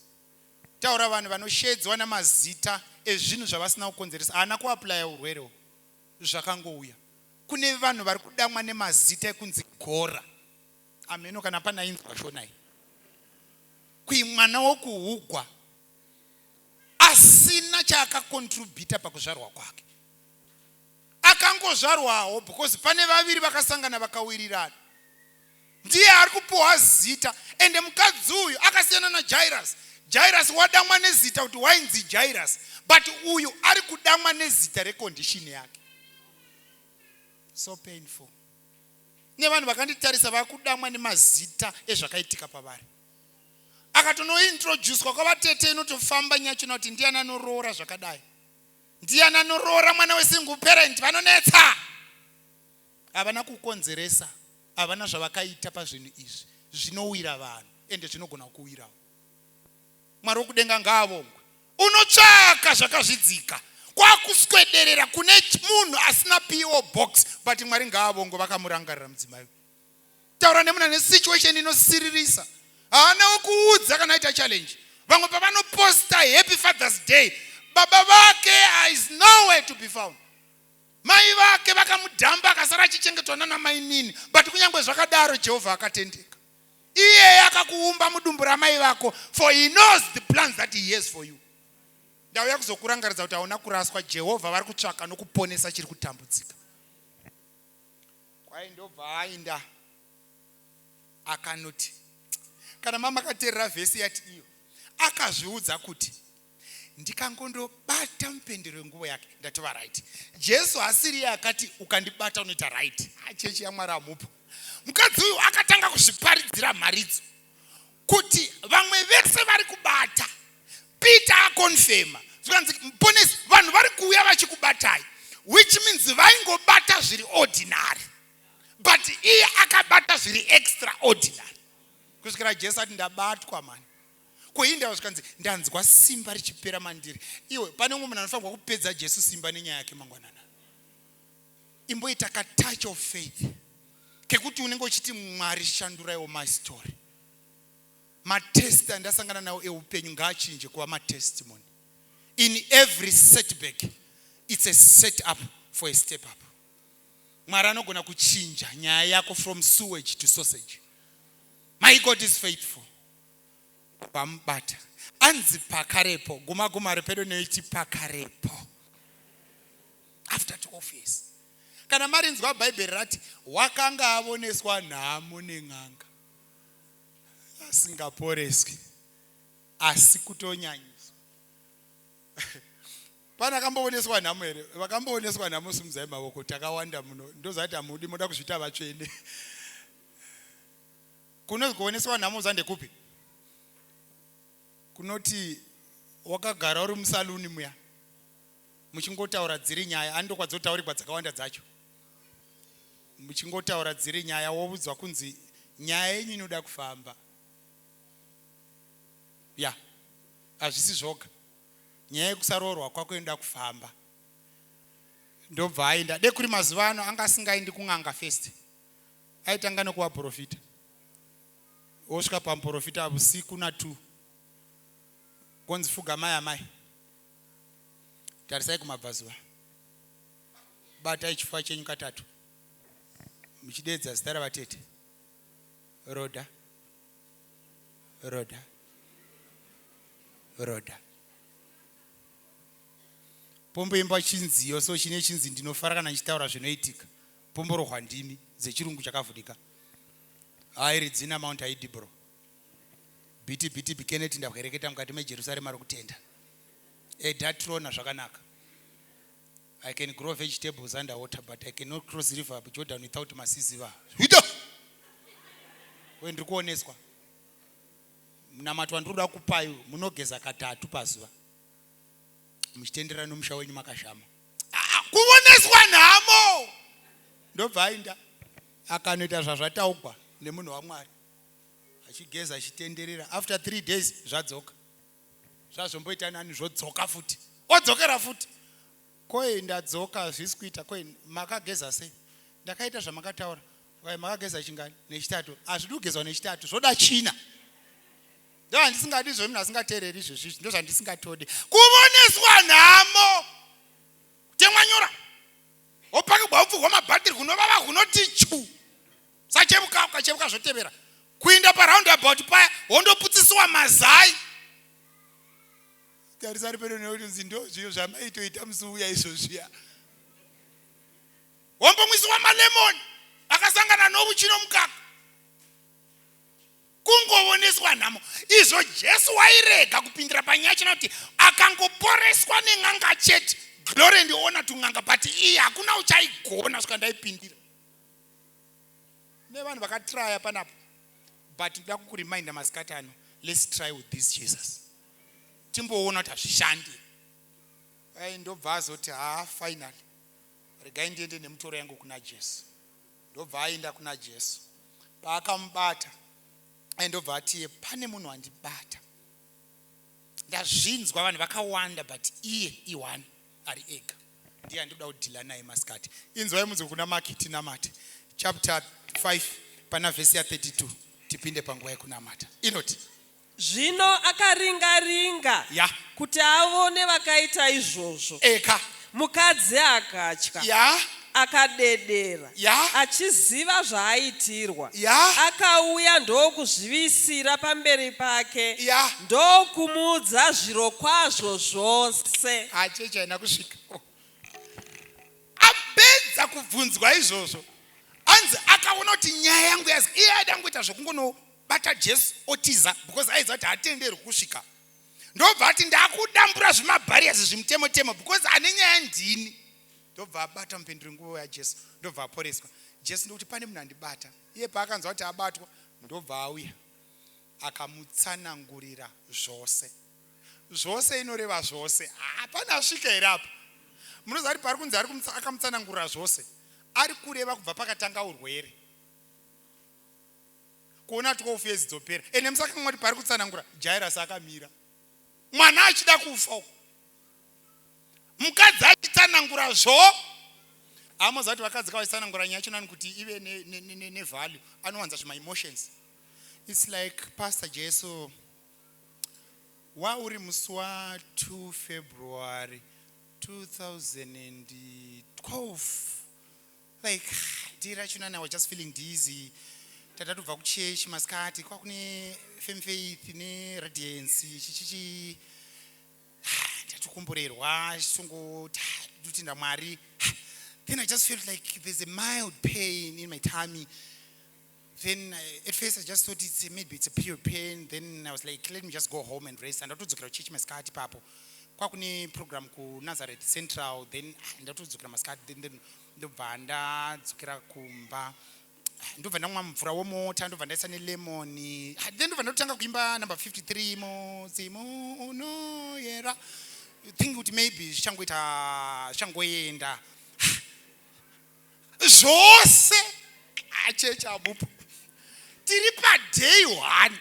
Taura vanhu vanoshedzwa namazita ezvinhu zvavasina kukonzeresa. Haana kuaplya urwere zvakangouya. Kune vanhu vari kudamwa nemazita ekunzi gora. Ameno kana pana inzwa shonai. Kuimwana wokuhugwa asina chaakakontributa pakuzvarwa kwake. Akangozvarwawo because pane vaviri vakasangana vakawirirana. Ndiye ari kupuwa zita. Ende mukadzi uyu akasiyana na Jairus. Jairus wadamwa nezita kuti wainzi Jairus, but uyu ari kudamwa nezita recondition yake. So painful. Nevanhu vakanditarisa vakudamwa nemazita ezvakaitika pavari. Akatonointroducwa kwavatete inotofamba nyachona kuti ndiani anoroora zvakadai. Ndiani anoroora mwana wesingle parent vanonetsa. Havana kukonzeresa, havana zvavakaita pazvinhu izvi. Zvinowira vanhu ende zvinogona kuwirawo. Mwari wokudenga ngaavongwe. Unotsvaka zvakazvidzika kwakuswederera kune munhu asina PO box, but Mwari ngaavongo vakamurangarira mudzimai. Taura nemunhu ane situation inosiririsa. Haana wekuudza kana aita challenge. Vamwe pavanoposta Happy Father's Day, baba vake is nowhere to be found. Mai vake vakamudhamba akasara achichengetwa nana mai nini, but kunyangwe zvakadaro Jehovha akatendeka. Iye akakuumba mudumbu ramai vako, for he knows the plans that he has for you. Ndauya kuzokurangaridza kuti hauna kuraswa. Jehovha vari kutsvaka nokuponesa chiri kutambudzika. Kwai ndobva aenda akanoti, kana mama akateerera vhesi yati iyo, akazviudza kuti ndikangondobata mupendero wenguvo yake ndatova right. Jesu asiri iye akati ukandibata unoita right. Chechi yaMwari amupo. Mukadzi uyu akatanga kuzviparidzira mharidzo kuti vamwe vese vari kubata. Peter akonfema zvikanzi muponesi, vanhu vari kuuya vachikubatai, which means vaingobata zviri ordinary, but iye akabata zviri extraordinary. Kusvikira Jesu ati ndabatwa mani. Kuinda zvikanzi ndanzwa simba richipera mandiri. Iwe pane umwe munhu anofanirwa kupedza Jesu simba nenyaya yake mangwanana. Imboita ka touch of faith kekuti unenge uchiti Mwari shanduraiwo my story. Matesti andasangana nawo eupenyu ngaachinje kuva matestimony. In every setback, it's a set up for a step up. Mwari anogona kuchinja nyaya yako from sewage to sausage. My God is faithful. Pambata anzi pakarepo, guma repedo neiti pakarepo. After 12 years. Kana marinzwa Bible rati wakanga avoneswa nhamo neng'anga asingaporeswi asi kutonyanyiswa. Pana kambowoneswa nhamo here? Vakambowoneswa nhamo simuzai mavoko takawanda muno. Ndozati hamudi moda kuzvita vatsvene. Kunozokuoneswa nhamo zandekupi? Kunoti wakagara uri musaluni muya muchingotaura dziri nyaya, andokwa dzotaurigwa dzakawanda dzacho. Muchingotaura dziri nyaya wobudzwa kunzi nyaya yenyu inoda kufamba. Ya, hazvisi zvoga. Nyaya yekusarorwa kwako inoda kufamba. Ndobva aenda. Dekuri mazuva ano anga asingaendi kun'anga first. Aitanga nokuvaprofita. Osvika pamuprofita usiku na 2. Konzi fuga mai amai. Tarisai kumabvazuva. Batai chifuva chenyu katatu. Muchidedza zita ravatete. Roda. Roda. Roda. Pomboimba chinziyo, so chine chinzi ndinofara kana nchitaura zvinoitika. Pomborohwa ndimi dzechirungu chakavhurika. Airidzi Mount Aidibro. Biti Kennedy ndabwereketa mukati meJerusalem ari kutenda. Edatrona zvakanaka. I can grow vegetables underwater, but I cannot cross river Jordan without masiziva. Hito! When ndikuoneswa. Munamatwa ndinoda kupai munogeza katatu pazuva. Muchitendera nomusha wenyu makashama. Kuoneswa nhamo! Ndobva aenda akanoita zvazvataugwa nemunhu waMwari. Achigeza achitenderera. After 3 days zvadzoka. Zvazvomboita nani zvodzoka futi. Odzokera futi. Koi ndadzoka zvisi kuita koi makageza sei? Ndakaita zvamakataura. Koi makageza chingani? Nechitatu. Hazvidi kugezwa nechitatu. Zvoda china. Ndo handisingadi zvomunhu asingateereri izvozvi. Ndo zvandisingatodi. Kuoneswa nhamo. Kutemwa nyora. Opakirwa upfu hwamabhatiri kunovava kunoti chu. Sachemuka ukachemuka zvotevera. Kuinda paroundabout paya wondoputsisiwa mazai. Tarisari pedo neotinzi ndo zviro zvamaitoita musi uya izvozviya. Wombomwisiwa malemoni akasangana novuchino mukaka. Kungowoneswa nhamo. Izvo Jesu wairega kupindira panyaya chinoti akangoporeswa neng'anga chete. Glory and honor to ng'anga, but iye hakuna uchaigona svika ndaipindira. Nevanhu vakatraya panapo. But ndoda kukureminder masikati ano, let's try with this Jesus. Timboona kuti hazvishandi. Ndobva azoti finally regai ndiende nemutoro yangu kuna Jesu. Ndobva aenda kuna Jesu. Paakamubata ndobva ati pane munhu wandibata. Ndazvinzwa vanhu vakawanda, but iye iwani ari ega. Ndiye andinoda kudhila naye masikati. Inzwai munzwe kuna makiti namate. Chapter 5 pana verse ya 32. Tipinde panguva yekunamata. Inoti. Zvino akaringa-ringa kuti aone vakaita izvozvo. Eka. Mukadzi akatya. Akadedera. Achiziva zvaaitirwa. Akauya ndokuzvivisira pamberi pake. Ndokumudza zvirokwazvo zvose. Achecha ina kusvika. Apedza kubvunzwa izvozvo. Anzi akaona kuti nyaya yangu yazi iye aida ngoita zvokungonobata Jesu otiza because aiziva kuti hatenderwi kusvika. Ndobva ati ndakudambura zvimabhariasi zvimutemo because ane nyaya ndini. Ndobva abata mupendero nguva yaJesu. Ndobva aporeswa. Jesu ndokuti pane munhu andibata. Iye paakanzwa kuti abatwa ndobva auya akamutsanangurira zvose. Zvose inoreva zvose. Hapana asvika here apa. Munoziva kuti pari kunzi akamutsanangurira zvose. Ari kureva kubva pakatanga urwere. Kuona 12 years dzopera. Ene musaka mwati pari kutsanangura Jairus akamira. Mwana achida kufa. Mukadzi achitsanangura zvo. Amoza kuti vakadzi kavachitsanangura nyaya chino kuti ive ne value. Anowanza zvima emotions. It's like Pastor Jesu. Wa uri musi wa 2 February 2012. Like, dira chino I was just feeling dizzy. Tatatu bva kuchechi masikati kwa kune fem faith ne radiance chichichi tatukomborerwa chisungo tutinda Mwari. Then I just felt like there's a mild pain in my tummy. Then at first I just thought maybe it's a pure pain. Then I was like, let me just go home and rest. And ndatodzokera kuchechi masikati papo kwa kune program ku Nazareth Central. Then ndatodzokera masikati then ndobva ndadzokera kumba. Ndobva ndamwa mvura womota, ndobva ndaisa nelemoni. Then ndobva ndotanga kuimba number 53 muzimu unoyera. You think kuti maybe zichangoenda. Zvose achecha abupo. Tiri pa day 1,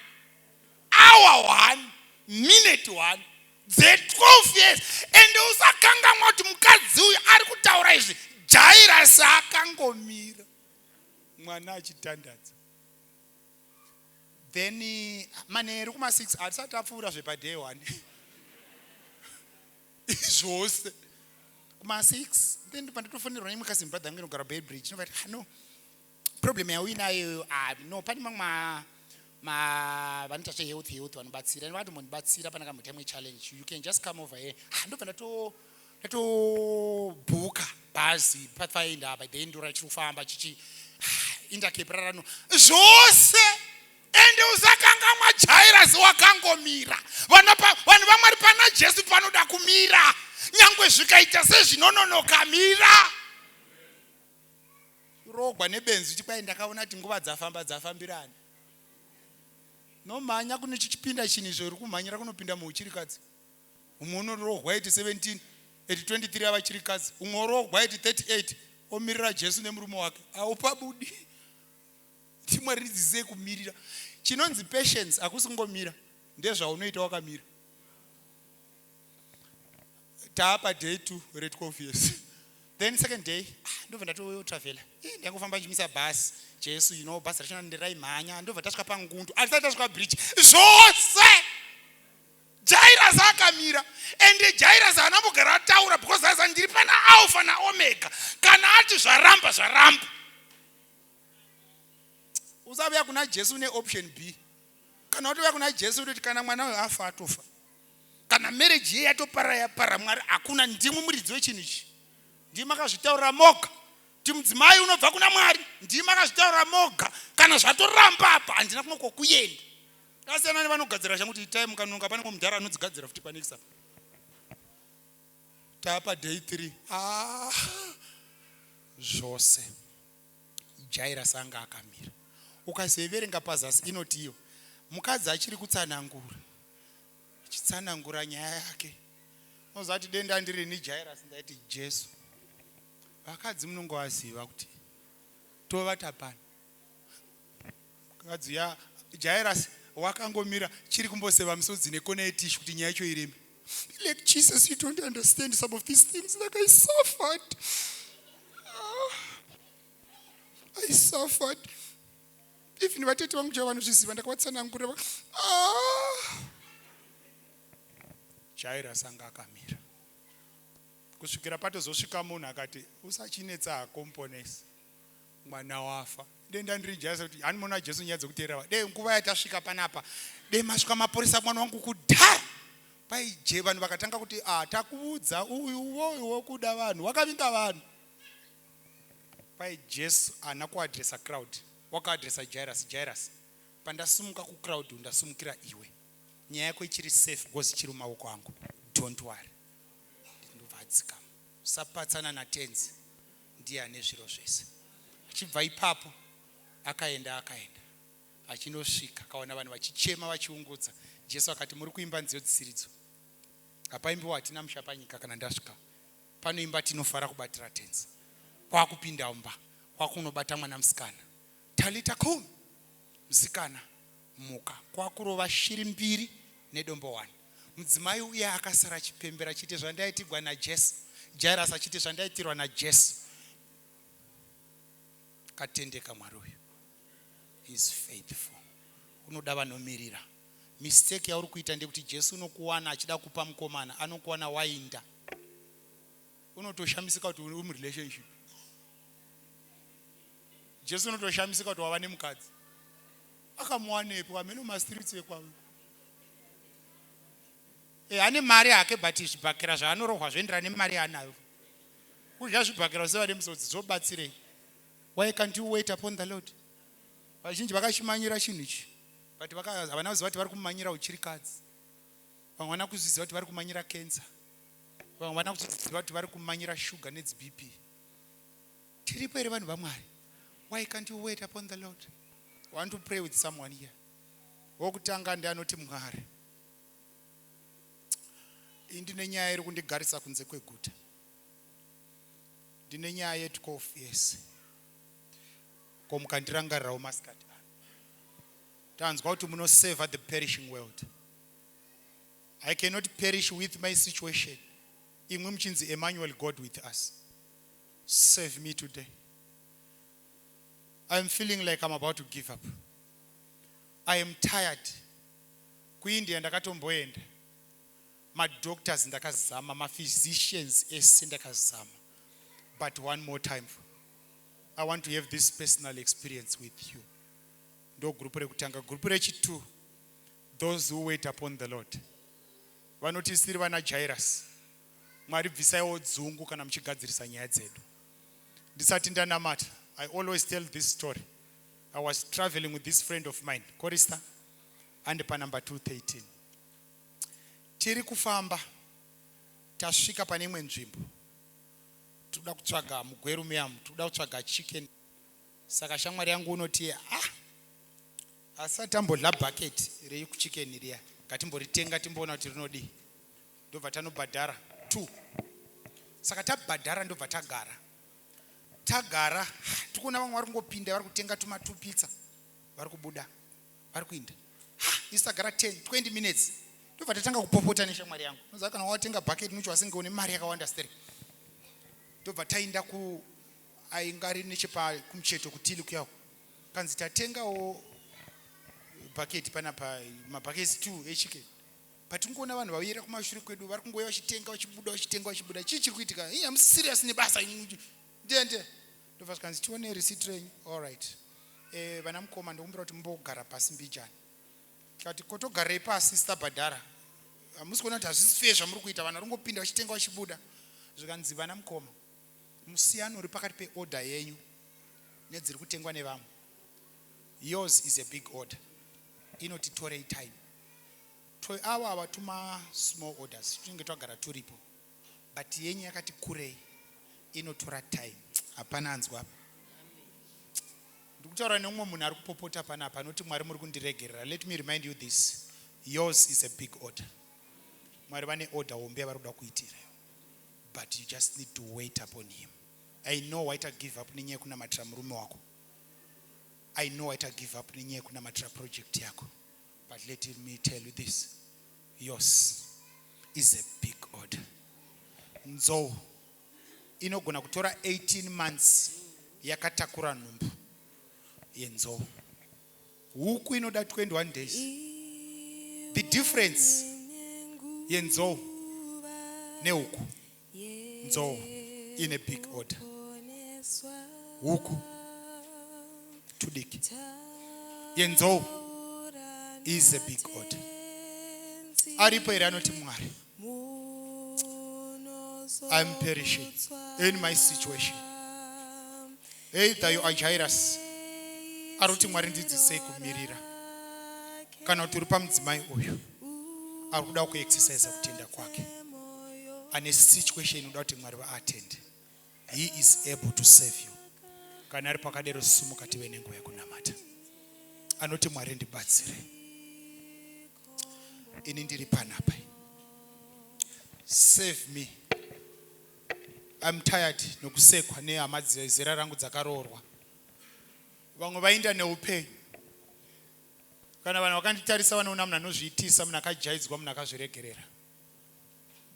hour 1, minute 1, the 12 years. And usakanga mwati mukadzi uyu ari kutaura izvi. Jairus akangomira. Mwana achitandadza. Then manheru kuma 6 atisati apfuura zvepa day 1. Zvose kuma 6. Then panditofonerwa nemukadzi brother angu anogara Bedbridge. Ndobva no problem yauinayo no pane mamwe vanoita health vanobatsira. Ndovati mundibatsira pana kamutemo challenge. You can just come over here. Ndobva bhuka bhazi pathfinder by the end rachifamba chichi Intercape rarano zvose. Ende usakanga Jairus wakangomira. Vanhu vamwari pana Jesu panoda kumira. Nyangwe zvikaita sezvinononoka mira. Rogwa nebenzi chikwai ndakaona kuti nguva dzafambirana. Nomhanya kune chichipinda chini zvori kumhanyira kunopinda muuchirikadzi. Umwe unorogwa 17 23 avachirikadzi. Umwe orogwa 38 omirira Jesu nemurume wake. Aupabudi. Timwari ridzise kumirira. Chinonzi patience akusi kungomira. Ndezvaunoita wakamira. Taapa day 2 rate 12 years. Then second day, ndobva ndatotravela. Ndangofamba chimisa bus. Jesu, bus rachona ndiraimhanya. Ndobva tasvika pangundu. Asati tasvika bridge. Zvose! Jairus akamira. Ende Jairus anambogara ataura because asa ndiri pana Alpha na Omega. Kana ati zvaramba. Usabuya kuna Jesu ne option B. Kana utobuya kuna Jesu kuti kana mwana uyu afa atofa. Kana marriage yatopara Mwari hakuna ndimwe muridzi wechinhu ichi. Ndimi akazvitaura moga. Kuti mudzimai unobva kuna Mwari. Ndimi akazvitaura moga. Kana zvatoramba apa handina kumwe kokuenda. Kasiyana nevanogadzira shangu kuti itai mukanonga pane mudhara anodzigadzira futi pane next. Taapa day 3. Zvose. Jairus anga akamira. Ukazoverenga pazasi inoti iyo. Mukadzi achiri kutsanangura. Achitsanangura nyaya yake. Uzati denda ndiri ni Jairus ndaiti Jesu. Vakadzi munongovaziva kuti tovata pano. Mukadzi ya Jairus wakangomira chiri kumboseva misodzi nekona yetishu kuti nyaya icho irembe. Like, Jesus, you don't understand some of these things. Like, I suffered. I suffered. Even vatete vangu java vanozviziva ndakavatsanangurira. Jairus anga akamira. Kusvikira patozosvika munhu akati usachinetsa hako muponesi. Mwana wafa. Denda ndiri Jesu kuti hanimona Jesu nyaya dzekuteerera. Dei nguva yatasvika panapa. Dei masvika maporesa mwana wangu kudhaya. Paije vanhu vakatanga kuti takuudza uyu wokuda vanhu wakavinga vanhu. Pai Jesu ana kuadresa crowd. Wakaadresa Jairus. Pandasimuka kucrowd ndasumukira iwe. Nyaya yako ichiri safe gozi chiri mumaoko angu. Don't worry. Ndinobvadzika. Usapatsana natenzi. Ndiye ane zviro zvese. Achibva ipapo akaenda. Achinosvika akaona vanhu vachichema vachiungudza. Jesu akati muri kuimba nziyo dzisiridzo. Apaimbiwa hatina musha panyika kana ndasvika. Panoimba tinofara kubatira tenzi. Kwakupinda umba. Kwakunobata mwana musikana. Talita kum. Musikana muka. Kwakurova shiri mbiri nedombo 1. Mudzimai uya akasara chipembera chiti zvandaitirwa naJesu. Jairus achiti zvandaitirwa naJesu. Katendeka Mwari uyu. He is faithful. Unoda vanomirira. Mistake yauri kuita ndekuti Jesu unokuwana achida kupa mukomana, anokuwana wainda. Unotoshamisika kuti uri relationship. Jesu unotoshamisika kuti wava nemukadzi. Akamuwanepo amene mastreets ekwawe. Ane mari yake but zvibhakira zvaanorohwa zvoenderana nemari anayo. Kudya zvibhakira useva nemusodzi zvobatsirei. Why can't you wait upon the Lord? Vazhinji vakashimanyira chinhu ichi. But havana kuziva kuti vari kumanyira uchirikadzi. Vamwe vana kuziva kuti vari kumanyira cancer. Vamwe vana kuziva kuti vari kumanyira sugar nedziBP. Tiripo here vanhu vaMwari. Why can't you wait upon the Lord? I want to pray with someone here. Wokutanga ndianoti Mwari. Ndine nyaya iri kundigarisa kunze kweguta. Ndine nyaya yetukofu yes. Ko mukandirangarirawo masikati. Tanzwa kuti munosave the perishing world. I cannot perish with my situation. Imwe muchinzi Emmanuel, God with us. Save me today. I am feeling like I'm about to give up. I am tired. Kuindia ndakatomboenda. Madoctors ndakazama, maphysicians ese ndakazama. But one more time, I want to have this personal experience with you. Ndo group rekutanga. Group rechi2, those who wait upon the Lord. Vanotisiri vana Jairus. Mwari bvisaiwo dzungu kana muchigadzirisa nyaya dzedu. Ndisati ndanamata. I always tell this story. I was traveling with this friend of mine, Chorister, and pa number 213. Tiri kufamba, tasvika pane imwe nzvimbo. Toda kutsvaga mugweru meyamu, toda kutsvaga chicken. Saka shamwari yangu unoti, asati ambodla bucket rekuchicken riya. Ngatimboritenga timboona kuti rinodii. Ndobva tanobhadhara 2. Saka tabhadhara ndobva tagara. Tagara, tikuona vamwe vari kungopinda vari kutenga tuma 2 pizza. Vari kubuda, vari kuinda. Isagara 10-20 minutes. Ndobva tatanga kupopota neshamwari yangu. Noziva kana watenga bucket mucho wasingaone mari yakawanda stere. Ndobva tainda aingari nechepa kumucheto kutili kuyako. Kanzi tatengawo bucket panapa mabhaketi 2 echicken. Patingoona vanhu vauira kumashure kwedu vari kungoya vachitenga vachibuda. Chii chiri kuitika? I'm serious nebasa. Ndende. Ndobva kanzi tione receipt renyu. All right. Vana mukoma ndokumbira kuti mumbogara pasi mbijani. Kati kotogarei pasi sitabhadhara. Hamusi kuona kuti hazvisi fair zvamuri kuita, vanhu vari kungopinda vachitenga vachibuda. Zvikanzi vana mukoma, musiyano uri pakati peorder yenyu nedziri kutengwa nevamwe. Yours is a big order. Inotitorei time. Ava tuma small orders. Tinenge twagara turipo. But yenyu yakati kurei. Inotora time. Hapana anzwa apa. Ndikutaura neumwe munhu ari kupopota panapa anoti Mwari muri kundiregerera. Let me remind you this. Yours is a big order. Mwari vane order hombe yavari kuda kuitira. But you just need to wait upon him. I know why to give up nenyaya kunamatira murume wako. I know why to give up nenyaya kunamatira project yako. But let me tell you this. Yours is a big order. Nzou inogona kutora 18 months yakatakura nhumbu yenzou. Huku inoda 21 days. The difference yenzou nehuku, nzou in a big order. Huku tudiki, yenzou is a big order. Aripo ere anoti Mwari, I'm perishing in my situation. Either you are Jairus, aroti Mwari ndidzisei kumirira, kana kuti uri pamudzimai uyu ari kuda kuexercise kutenda kwake, ane situation inoda kuti Mwari vaatende. He is able to save you. Kana ari pakadero sumuka tive nenguva yekunamata. Anoti Mwari ndibatsire. Ini ndiri panapa. Save me. I'm tired nokusekwa nehama zera rangu dzakaroorwa. Vamwe vainda neupenyu. Kana vanhu vakanditarisa vanoona munhu anozviitisa, munhu akajaidzwa, munhu akazviregerera.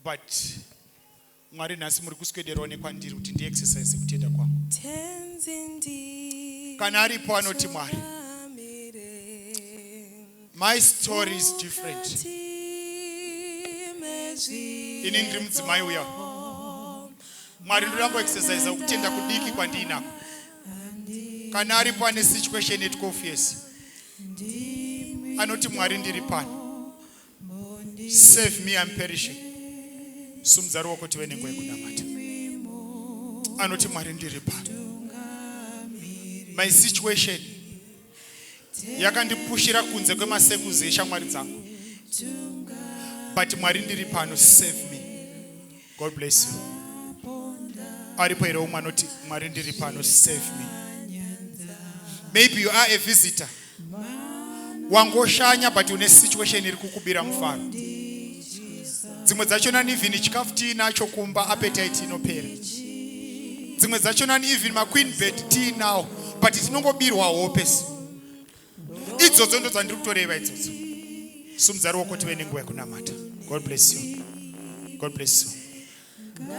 But Mwari nhasi muri kuswederawo nekwandiri kuti ndiexercise kutenda kwangu. Kana aripo anoti Mwari, my story is different. Ini ndiri mudzimai uya. Mwari ndorambo exercise kutenda kudiki kwandinako. Kana aripo ane situation at 12 years. Anoti Mwari ndiri pano. Save me, I'm perishing. Sumudza ruoko tive nenguva yekunamata. Anoti Mwari ndiri pano. My situation yakandipushira kunze kwemasekuzi eshamwari dzangu. But Mwari ndiri pano, save me. God bless you. Aripo ere umwe anoti Mwari ndiri pano, save me. Maybe you are a visitor. Wangoshanya but une situation iri kukubira mufaro. Dzimwe dzachona ni even chikafu tiinacho kumba, appetite inopera. Dzimwe dzachona ni even maqueen bed tiinawo but tinongobirwa hope. Idzodzo ndo dzandiri kutoreva idzodzo. Sumudza ruoko tive nenguva yekunamata. God bless you. God bless you.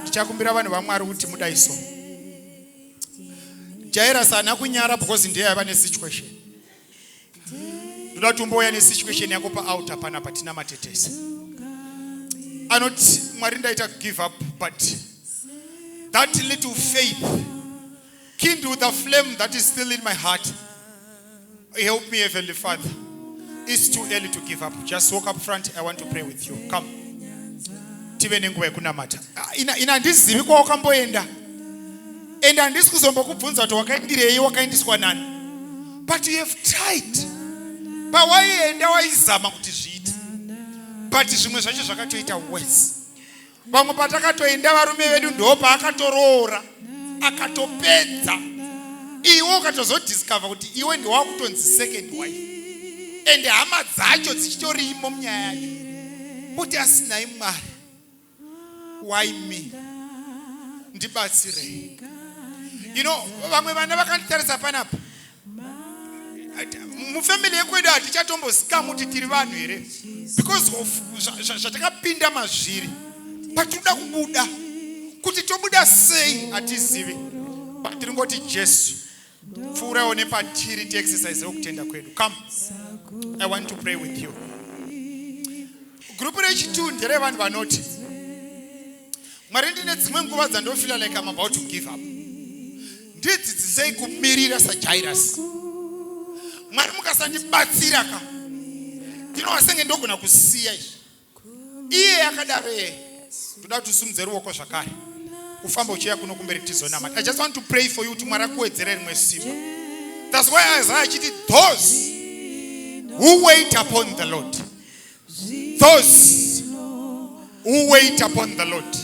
Ndichakumbira vanhu vaMwari kuti mudaiso. Jairus haana kunyara because ndiye aiva nesituation. Ndoda tumbouya nesituation yako paouta panapa tina matetesi. Anoti Mwari ndaita give up, but that little faith kindle the flame that is still in my heart. Help me, Heavenly Father. It's too early to give up. Just walk up front. I want to pray with you. Come. Tive nenguva yekunamata. Ina ndizivi kwa wakamboenda. Enda handisi kuzombokubvunza kuti wakaendirei, wakaendiswa nani. But you have tried. Pawaienda waizama kuti zviite. But zvimwe zvacho zvakatoita worse. Vamwe patakatoenda varume vedu ndo paakatoroora, akatopedza. Iwe ukatozodiscover kuti iwe ndi wakutonzi second wife. Ende hama dzacho dzichitorimo munyaya yacho. Kuti asinai Mwari. Why me? Ndibatsire. You know, vamwe vana vakanditarisa panapa. Mufamily yekwedu hatichatombosika muti tiri vanhu here. Because of zvatakapinda mazviri. But tinoda kubuda. Kuti tobuda sei hatizivi. But tiringoti Jesu. Pfuurawo nepatiri tiexercise yokutenda kwedu. Come. I want to pray with you. Group rechitu ndere vanhu vanoti Mwari ndine dzimwe nguva dzandofila like I'm about to give up. Ndidzidzisei kumirira saJairus. Mwari mukasandibatsira ka ndinowasenge ndogona kusiya izvi. Iye akadaro toda tusumudze ruoko zvakare ufamba uchiya kuno kumberi tizonamata. I just want to pray for you kuti Mwari akuwedzere rimwe simba. That's why Isaiah achiti those who wait upon the Lord. Those who wait upon the Lord.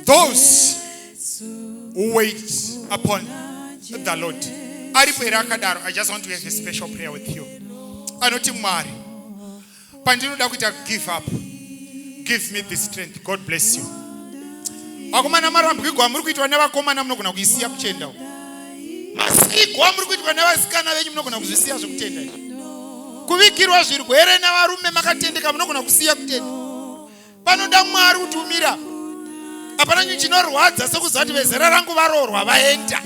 Those who wait upon the Lord. I just want to have a special prayer with you. Anoti Mwari, pandinoda kuita give up. Give me the strength. God bless you. Akomana marambwigwa muri kuitwa nevakomana munogona kuisiya kuchenda. Masikwa muri kuitwa nevasikana venyu munogona kuzvisiya zvokutenda izvi. Kuvikirwa zvirwere navarume makatendeka munogona kusiya kutenda. Panoda Mwari kuti umira. Hapana chinhu chinorwadza sekuziva kuti vezera rangu varoorwa vaenda.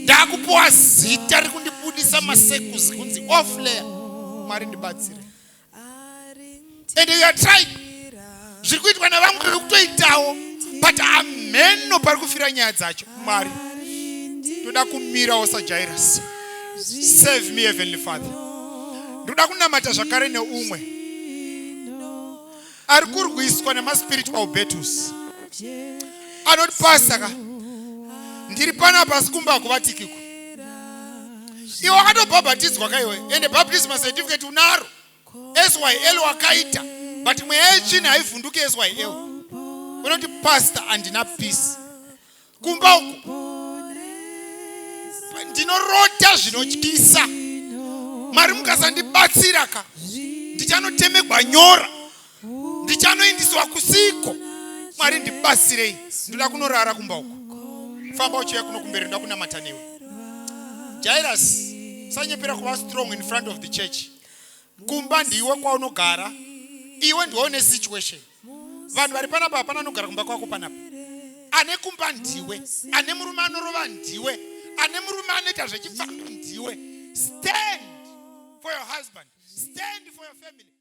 Ndakupiwa zita rikundibudisa masekuzi kunzi off-layer. Mwari ndibatsire. And you are trying. Zviri kuitwa navamwe vari kutoitawo. But ameno pari kufira nyaya dzacho. Mwari, ndoda kumirawo saJairus. Save me, Heavenly Father. Ndoda kunamata zvakare neumwe ari kurwiswa nemaspiritual battles. Anoti pastor, ndiri panapa pasi kumba kuvatikiko. Iwe wakatobhabhatidzwa kaiwe, ende baptism certificate unaro. SYL wakaita, but mweya yetsvina haivhunduki SYL. Unoti pastor andina peace. Kumba uku ndinorota zvinotyisa. Mwari mukasandibatsira ka, ndichanotemegwa nyora, ndichanoindiswa kusiko. Mwari ndibatsirei, ndoda kunorara kumba uku. Famba uchiuya kuno kumberi, ndoda kunamata newe. Jairus, usanyepera kuva strong in front of the church. Kumba ndiwe kwaunogara, iwe ndiwe une situation. Vanhu vari panapa hapana anogara kumba kwako panapa. Ane kumba ndiwe, ane murume anorova ndiwe, ane murume anoita zvechifamba ndiwe. Stand for your husband, stand for your family.